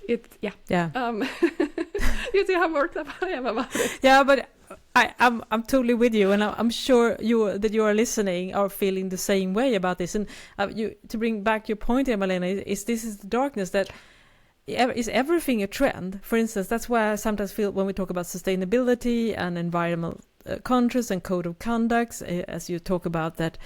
You see how worked up I am about it. Yeah, but I'm totally with you, and I'm sure you are listening are feeling the same way about this. And to bring back your point here, Malena, is this is the darkness that is everything a trend? For instance, that's why I sometimes feel when we talk about sustainability and environmental conscious and code of conducts, as you talk about that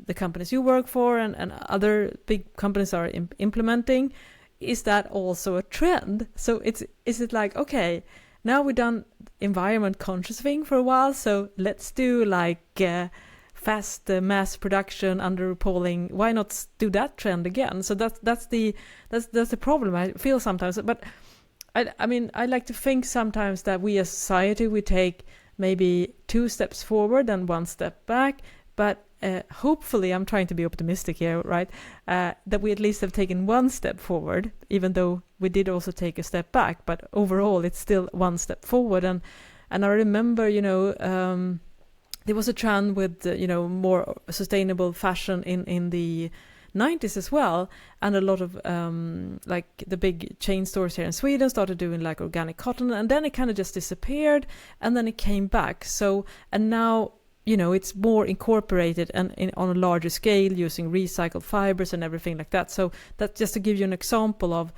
the companies you work for and other big companies are implementing, is that also a trend? So is it like, okay, now we've done environment conscious thing for a while, so let's do like fast mass production under appalling. Why not do that trend again? So that's the problem I feel sometimes. But I mean, I like to think sometimes that we as society, we take maybe 2 steps forward and 1 step back, but hopefully, I'm trying to be optimistic here, right? That we at least have taken 1 step forward, even though we did also take a step back. But overall, it's still 1 step forward. And I remember, there was a trend with more sustainable fashion in the 90s as well, and a lot of like the big chain stores here in Sweden started doing like organic cotton, and then it kind of just disappeared, and then it came back. So and now, it's more incorporated and on a larger scale using recycled fibers and everything like that. So that's just to give you an example of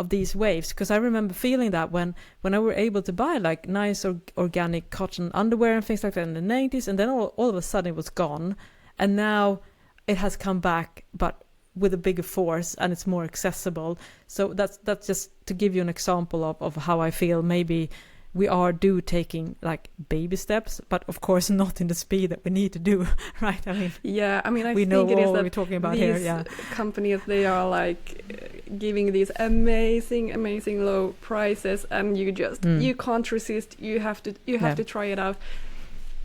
these waves, because I remember feeling that when I were able to buy like nice organic cotton underwear and things like that in the 90s, and then all of a sudden it was gone, and now it has come back, but with a bigger force, and it's more accessible. So that's just to give you an example of how I feel. Maybe we are taking like baby steps, but of course not in the speed that we need to do, right? I mean, I we think know it is what that we're talking about these here. Yeah, companies, they are like giving these amazing low prices, and you just you can't resist. You have to try it out.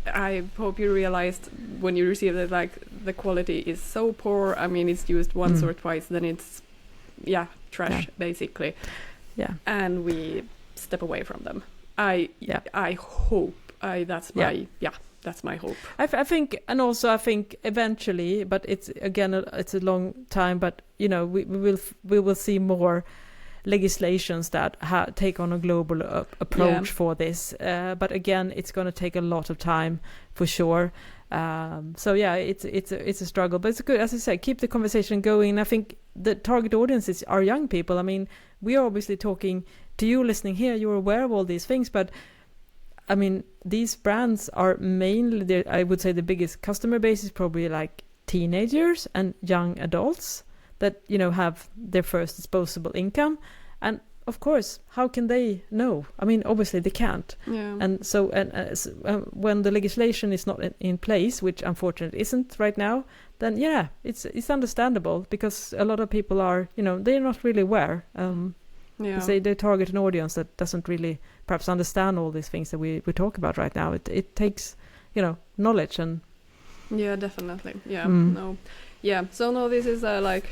I hope you realized when you received it, like the quality is so poor. I mean, it's used once or twice, then it's trash basically. Yeah, and we step away from them. I hope that's my hope. I think, and also I think eventually, but it's again it's a long time, but we will see more legislations that take on a global approach for this. But again, it's going to take a lot of time for sure. So it's a struggle, but it's good. As I said, keep the conversation going. I think the target audiences are young people. I mean, we are obviously talking to you listening here. You're aware of all these things, but I mean, these brands are mainly, I would say the biggest customer base is probably like teenagers and young adults that, have their first disposable income. And of course, how can they know? I mean, obviously they can't. Yeah. And so, when the legislation is not in place, which unfortunately isn't right now, then it's understandable, because a lot of people are, they're not really aware. They target an audience that doesn't really perhaps understand all these things that we talk about right now. It takes, knowledge and. Yeah, definitely. Yeah. No. Yeah. So no, this is like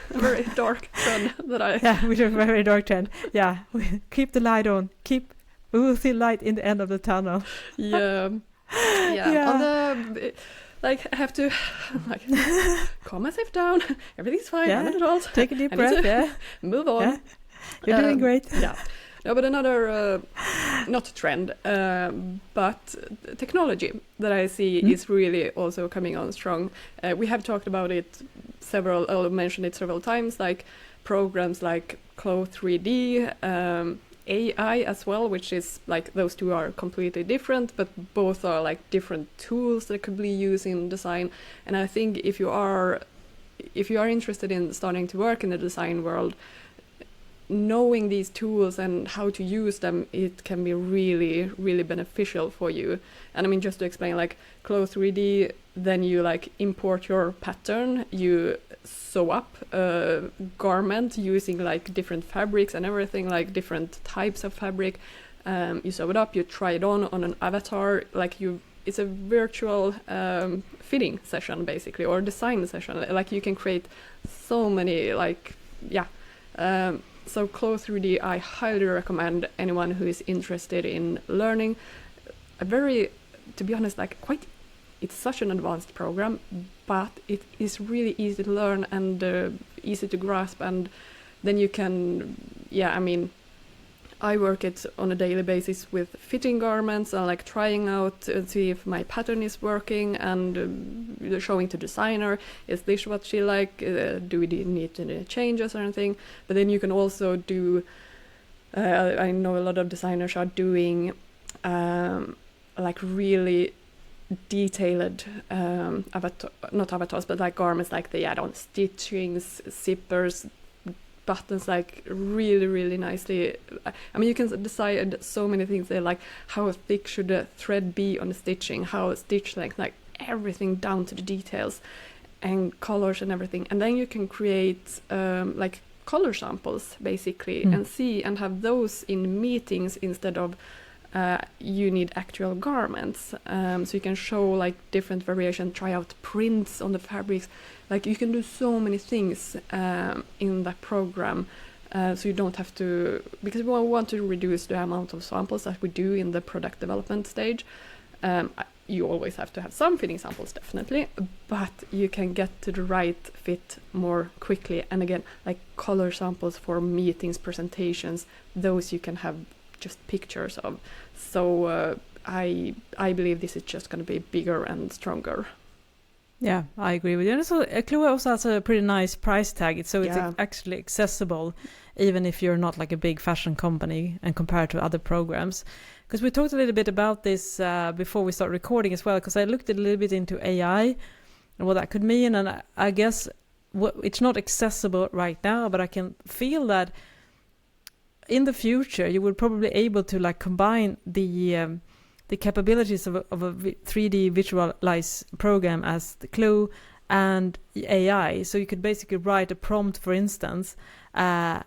a very dark trend that I. Yeah, which is a very dark trend. Yeah, keep the light on. We will see light in the end of the tunnel. Yeah. I have to calm myself down. Everything's fine. I'm an adult. Take a deep breath. Move on. Yeah. You're doing great. Yeah. No, but another, not trend, but technology that I see is really also coming on strong. We have talked about it mentioned it several times, like programs like Clo 3D, AI as well, which is like those two are completely different, but both are like different tools that could be used in design. And I think if you are interested in starting to work in the design world, knowing these tools and how to use them, it can be really, really beneficial for you. And I mean, just to explain, like Clo 3D, then you like import your pattern, you sew up a garment using like different fabrics and everything, like different types of fabric. You sew it up, you try it on an avatar, it's a virtual fitting session basically, or design session. Like you can create so many So Clo 3D, I highly recommend anyone who is interested in learning a very, to be honest, like it's such an advanced program, but it is really easy to learn and easy to grasp, and then you can, I work it on a daily basis with fitting garments and like trying out and see if my pattern is working, and showing to designer, is this what she like, do we need any changes or anything. But then you can also do, I know a lot of designers are doing like really detailed not avatars, but like garments, like they add on stitchings, zippers, buttons, like really, really nicely. I mean, you can decide so many things there, like how thick should the thread be on the stitching, how stitch length, like everything down to the details, and colors and everything. And then you can create like color samples basically, and see and have those in meetings instead of you need actual garments. So you can show like different variation, try out prints on the fabrics. Like you can do so many things in that program, so you don't have to, because we want to reduce the amount of samples that we do in the product development stage. You always have to have some fitting samples, definitely, but you can get to the right fit more quickly. And again, like color samples for meetings, presentations, those you can have just pictures of. So I believe this is just going to be bigger and stronger. Yeah, I agree with you. And so Chloe also has a pretty nice price tag. It's actually accessible, even if you're not like a big fashion company and compared to other programs. Because we talked a little bit about this before we start recording as well, because I looked a little bit into AI and what that could mean. And I guess it's not accessible right now, but I can feel that in the future you will probably able to like combine the capabilities of a 3D visualize program as the Clo and AI. So you could basically write a prompt, for instance, and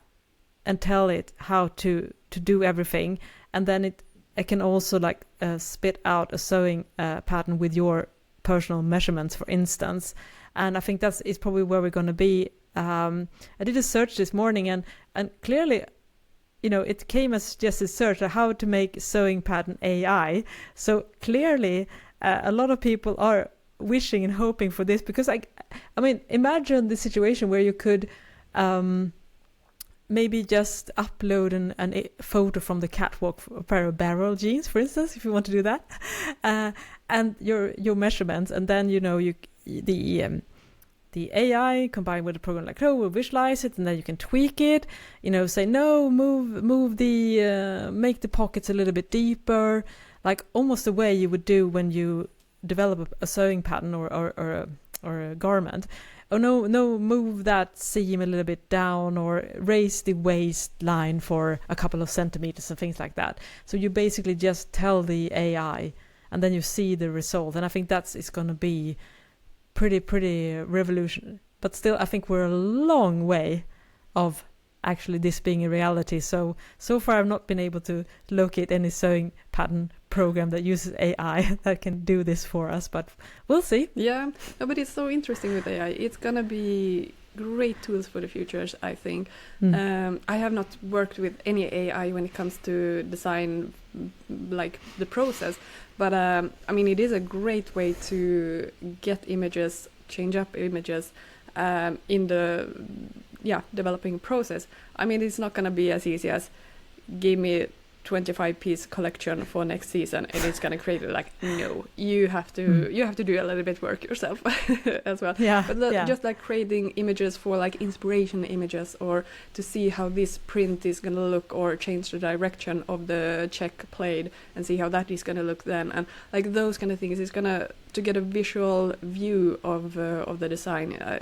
tell it how to do everything, and then it can also like spit out a sewing pattern with your personal measurements, for instance. And I think is probably where we're going to be. I did a search this morning, and clearly, you know, it came as just a search of how to make sewing pattern AI. So clearly, a lot of people are wishing and hoping for this, because I mean, imagine the situation where you could maybe just upload a photo from the catwalk for a pair of barrel jeans, for instance, if you want to do that, and your measurements, and then the AI combined with a program like Clo will visualize it, and then you can tweak it, you know, say no, move the make the pockets a little bit deeper, like almost the way you would do when you develop a sewing pattern or a garment. Oh no, move that seam a little bit down, or raise the waistline for a couple of centimeters and things like that. So you basically just tell the AI, and then you see the result. And I think it's going to be pretty revolutionary. But still, I think we're a long way of actually this being a reality. So far I've not been able to locate any sewing pattern program that uses AI that can do this for us, but we'll see. Yeah, no, but it's so interesting with AI. It's gonna be great tools for the future, I think. I have not worked with any AI when it comes to design, like the process, but I mean, it is a great way to get images, change up images in the developing process. I mean, it's not going to be as easy as give me 25-piece collection for next season and it's going to create it. Like, no, you have to do a little bit work yourself as well. Just like creating images for like inspiration images, or to see how this print is going to look, or change the direction of the check played and see how that is going to look then, and like those kind of things is going to get a visual view of the design. I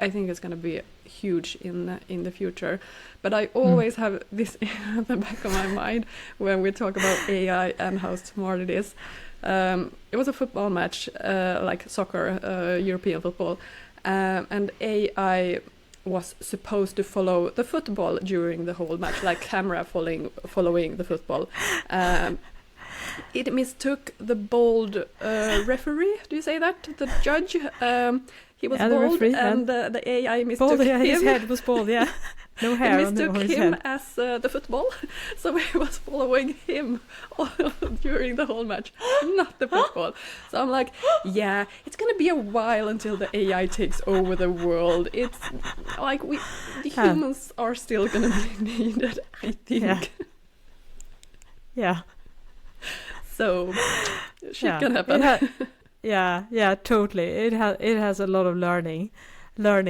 think it's going to be huge in the future. But I always have this in the back of my mind when we talk about AI and how smart it is. It was a football match, like soccer, European football, and AI was supposed to follow the football during the whole match, like camera following the football. It mistook the bald referee. Do you say that? The judge. He was bald, and the AI mistook him. His head was bald, yeah. No hair on mistook his him head. as the football, so he was following him during the whole match, not the football. So I'm like, yeah, it's gonna be a while until the AI takes over the world. It's like the humans are still gonna be needed, I think. Yeah. So shit can happen. Yeah, totally. It has a lot of learning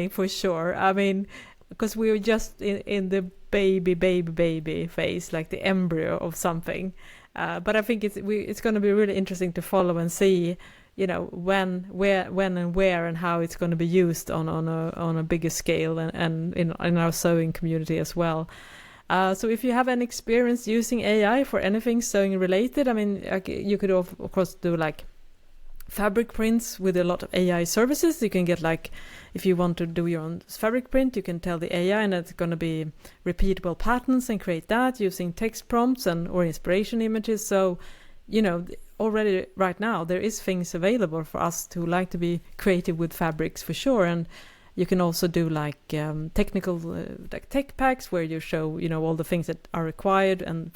for sure. I mean, because we were just in the baby phase, like the embryo of something. But I think it's going to be really interesting to follow and see, when and where and how it's going to be used on a bigger scale and in our sewing community as well. So if you have any experience using AI for anything sewing related, I mean, you could of course do like fabric prints with a lot of AI services. You can get if you want to do your own fabric print, you can tell the AI and it's going to be repeatable patterns and create that using text prompts or inspiration images. So, already right now there is things available for us who like to be creative with fabrics for sure. And you can also do technical tech packs where you show all the things that are required and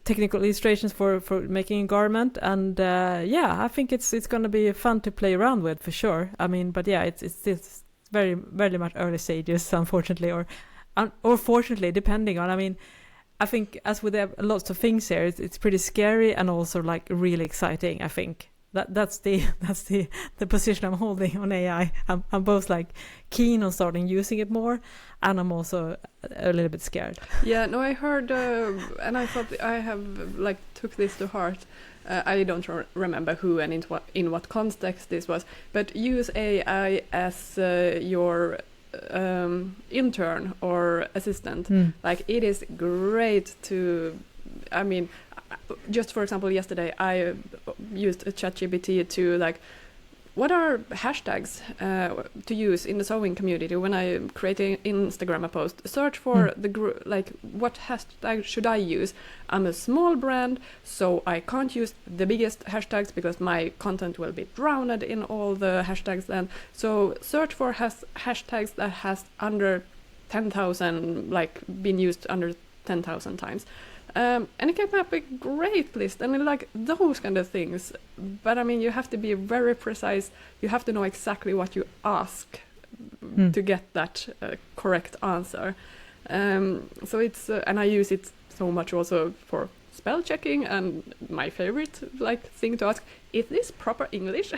technical illustrations for making a garment. And I think it's going to be fun to play around with for sure. I mean, but yeah, it's very very much early stages, unfortunately, or fortunately, depending on. I mean, I think as with lots of things here, it's pretty scary and also really exciting. I think that's the position I'm holding on AI. I'm both keen on starting using it more, and I'm also a little bit scared. Yeah, no, I heard, and I thought I have took this to heart. I don't remember who and in what context this was, but use AI as your intern or assistant. It is great to, I mean, just for example, yesterday I used a ChatGPT to what are hashtags to use in the sewing community when I create an Instagram post. Search for the what hashtag should I use? I'm a small brand, so I can't use the biggest hashtags because my content will be drowned in all the hashtags then. So search for hashtags that has under 10,000, been used under 10,000 times. And it came up a great list, and those kind of things. But I mean, you have to be very precise. You have to know exactly what you ask to get that correct answer. So it's and I use it so much also for spell checking, and my favorite thing to ask, is this proper English?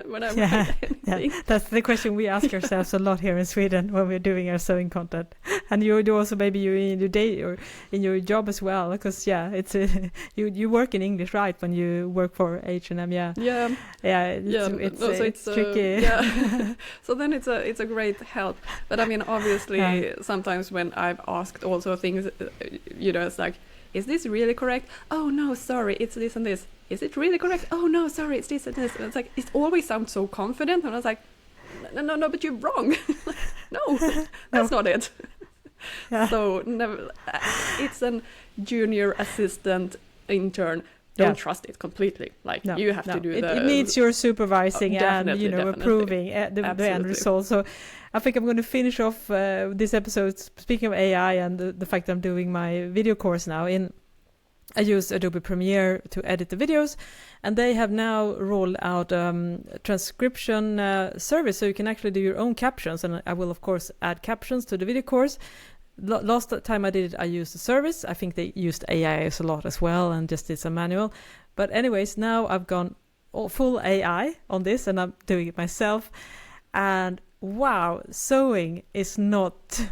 When I write anything. Yeah, that's the question we ask ourselves a lot here in Sweden when we're doing our sewing content. And you do also maybe you in your day or in your job as well, because it's you work in English, right, when you work for H&M. It's tricky. So then it's a great help. But I mean, obviously sometimes when I've asked also things, it's is this really correct? Oh no, sorry, it's this and this. Is it really correct? Oh no, sorry, it's this and this. And it's it always sounds so confident, and I was no, but you're wrong. No, that's not it. Yeah. So never. It's a junior assistant intern. Don't trust it completely. You have to do it needs your supervising and approving the end result. So I think I'm going to finish off this episode speaking of AI and the fact that I'm doing my video course now. I use Adobe Premiere to edit the videos, and they have now rolled out transcription service, so you can actually do your own captions. And I will of course add captions to the video course. Last time I did it, I used the service. I think they used AI a lot as well and just did some manual. But anyways, now I've gone full AI on this and I'm doing it myself. And wow, sewing is not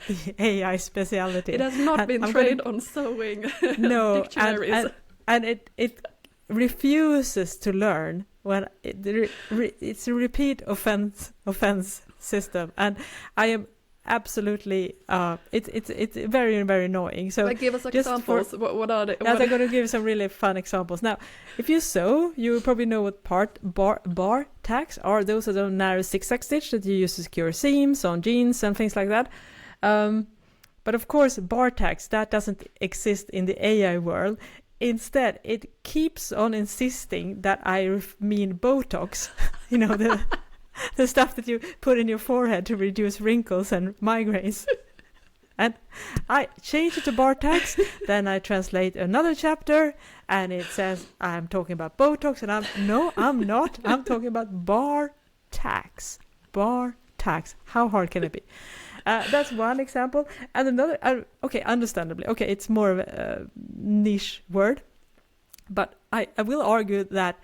the AI specialty. It has not been trained on sewing. No, dictionaries. and it refuses to learn when it's a repeat offense system. And I am absolutely it's very very annoying. So give us examples. What are they? I'm going to give you some really fun examples. Now, if you sew, you probably know what bar tacks are. Those are the narrow zigzag stitch that you use to secure seams on jeans and things like that. But of course, bar tacks, that doesn't exist in the AI world. Instead, it keeps on insisting that I mean Botox. the stuff that you put in your forehead to reduce wrinkles and migraines. And I change it to bar tax, then I translate another chapter, and it says I'm talking about Botox, and I'm not. I'm talking about bar tax. Bar tax. How hard can it be? That's one example. And another, okay, understandably. Okay, it's more of a niche word. But I will argue that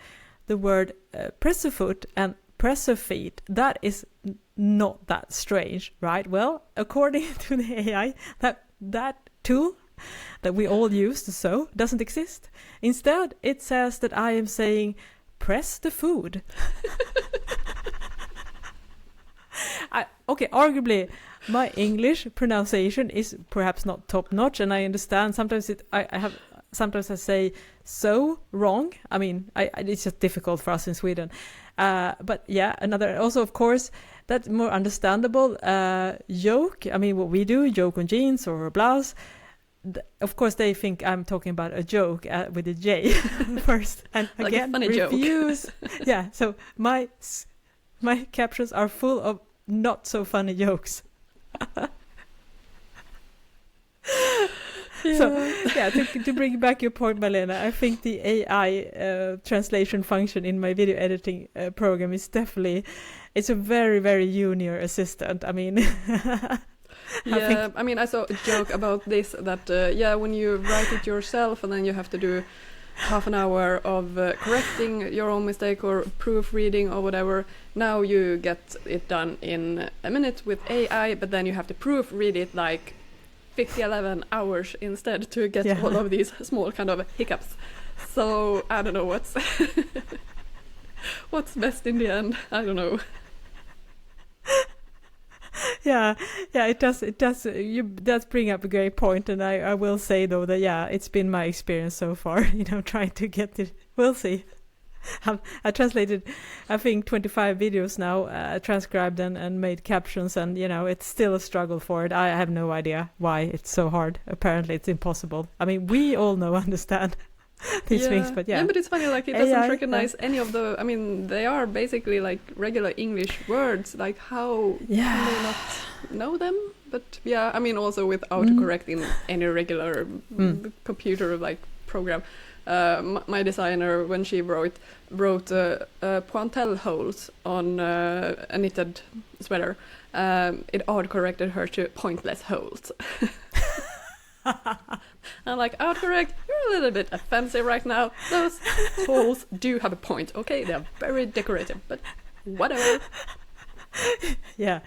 the word presserfoot and presserfeet, that is not that strange, right? Well, according to the AI, that tool that we all use to sew doesn't exist. Instead, it says that I am saying, press the food. Okay, arguably, my English pronunciation is perhaps not top notch, and I understand sometimes sometimes I say so wrong. I mean, it's just difficult for us in Sweden. But yeah, also of course, that's more understandable. Yoke, I mean, what we do, yoke on jeans or a blouse. Of course, they think I'm talking about a joke with a J first, and like again, a funny refuse. Yeah, so my captions are full of not so funny jokes. Yeah. So yeah, to bring back your point, Malena, I think the AI translation function in my video editing program is definitely, it's a very, very junior assistant. I mean, I mean, I saw a joke about this, that when you write it yourself and then you have to do half an hour of correcting your own mistake or proofreading or whatever, now you get it done in a minute with AI, but then you have to proofread it like 11 hours instead to get all of these small kind of hiccups. So I don't know what's best in the end. I don't know. Yeah, it does. You does bring up a great point, and I will say though that it's been my experience so far. Trying to get it. We'll see. I translated, I think, 25 videos now, transcribed and made captions, and it's still a struggle for it. I have no idea why it's so hard. Apparently, it's impossible. I mean, we all understand these things, but yeah, but it's funny, like it doesn't recognize any of the. I mean, they are basically like regular English words. Like, how can they not know them? But yeah, I mean, also with autocorrect in any regular computer like program. My designer, when she wrote pointelle holes on a knitted sweater, it autocorrected her to pointless holes. I'm like, autocorrect, you're a little bit offensive right now. Those holes do have a point, okay? They're very decorative, but whatever. Yeah,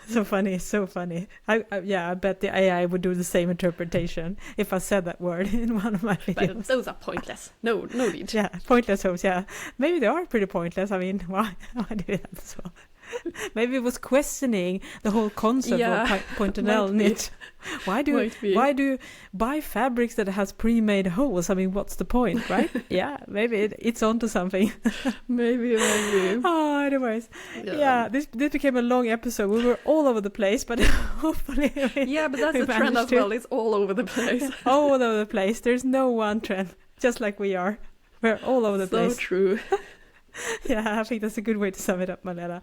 so funny. I bet the AI would do the same interpretation if I said that word in one of my videos. But those are pointless. No need. Yeah, pointless holes. Yeah, maybe they are pretty pointless. I mean, why do that as well? Maybe it was questioning the whole concept of pointelle knit. Why do you buy fabrics that has pre-made holes? I mean, what's the point, right? Yeah, maybe it's onto something. maybe. Oh, anyways, this became a long episode. We were all over the place, but hopefully, but that's the trend as well. It's all over the place. All over the place. There's no one trend, just like we are. We're all over the place. So true. Yeah, I think that's a good way to sum it up, Malena.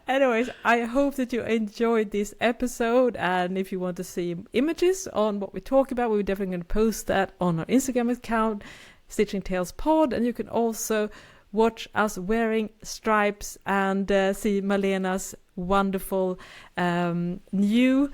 Anyways, I hope that you enjoyed this episode, and if you want to see images on what we talk about, we're definitely going to post that on our Instagram account, Stitching Tales Pod, and you can also watch us wearing stripes and see Malena's wonderful new,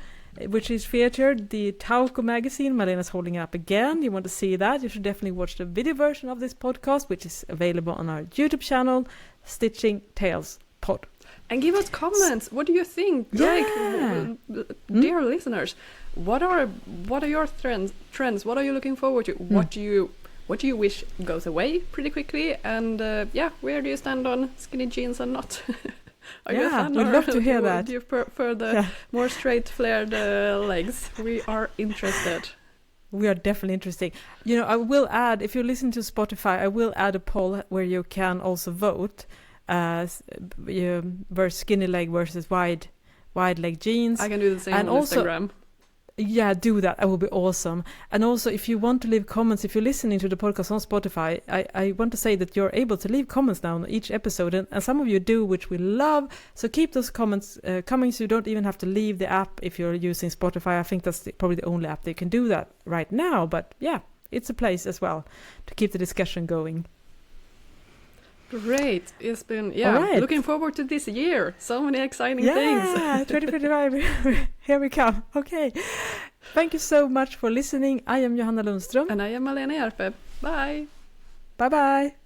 which is featured, the Tauko Magazine. Malena's holding it up again. You want to see that? You should definitely watch the video version of this podcast, which is available on our YouTube channel, Stitching Tales Pod. And give us comments. What do you think? Yeah. Dear listeners, what are your trends? What are you looking forward to? What do you wish goes away pretty quickly? And where do you stand on skinny jeans and not? Are you a fan, we'd love to hear that. Do you prefer the more straight flared legs? We are interested. We are definitely interested. I will add, if you listen to Spotify, I will add a poll where you can also vote versus skinny leg versus wide leg jeans. I can do the same on Instagram. Yeah, do that. That would be awesome. And also, if you want to leave comments, if you're listening to the podcast on Spotify, I want to say that you're able to leave comments now on each episode, and some of you do, which we love. So keep those comments coming, so you don't even have to leave the app if you're using Spotify. I think that's probably the only app that you can do that right now. But yeah, it's a place as well to keep the discussion going. Great. It's been, right. Looking forward to this year. So many exciting things. Yeah, 2025. Here we come. Okay. Thank you so much for listening. I am Johanna Lundström. And I am Malena Hjerpe. Bye. Bye-bye.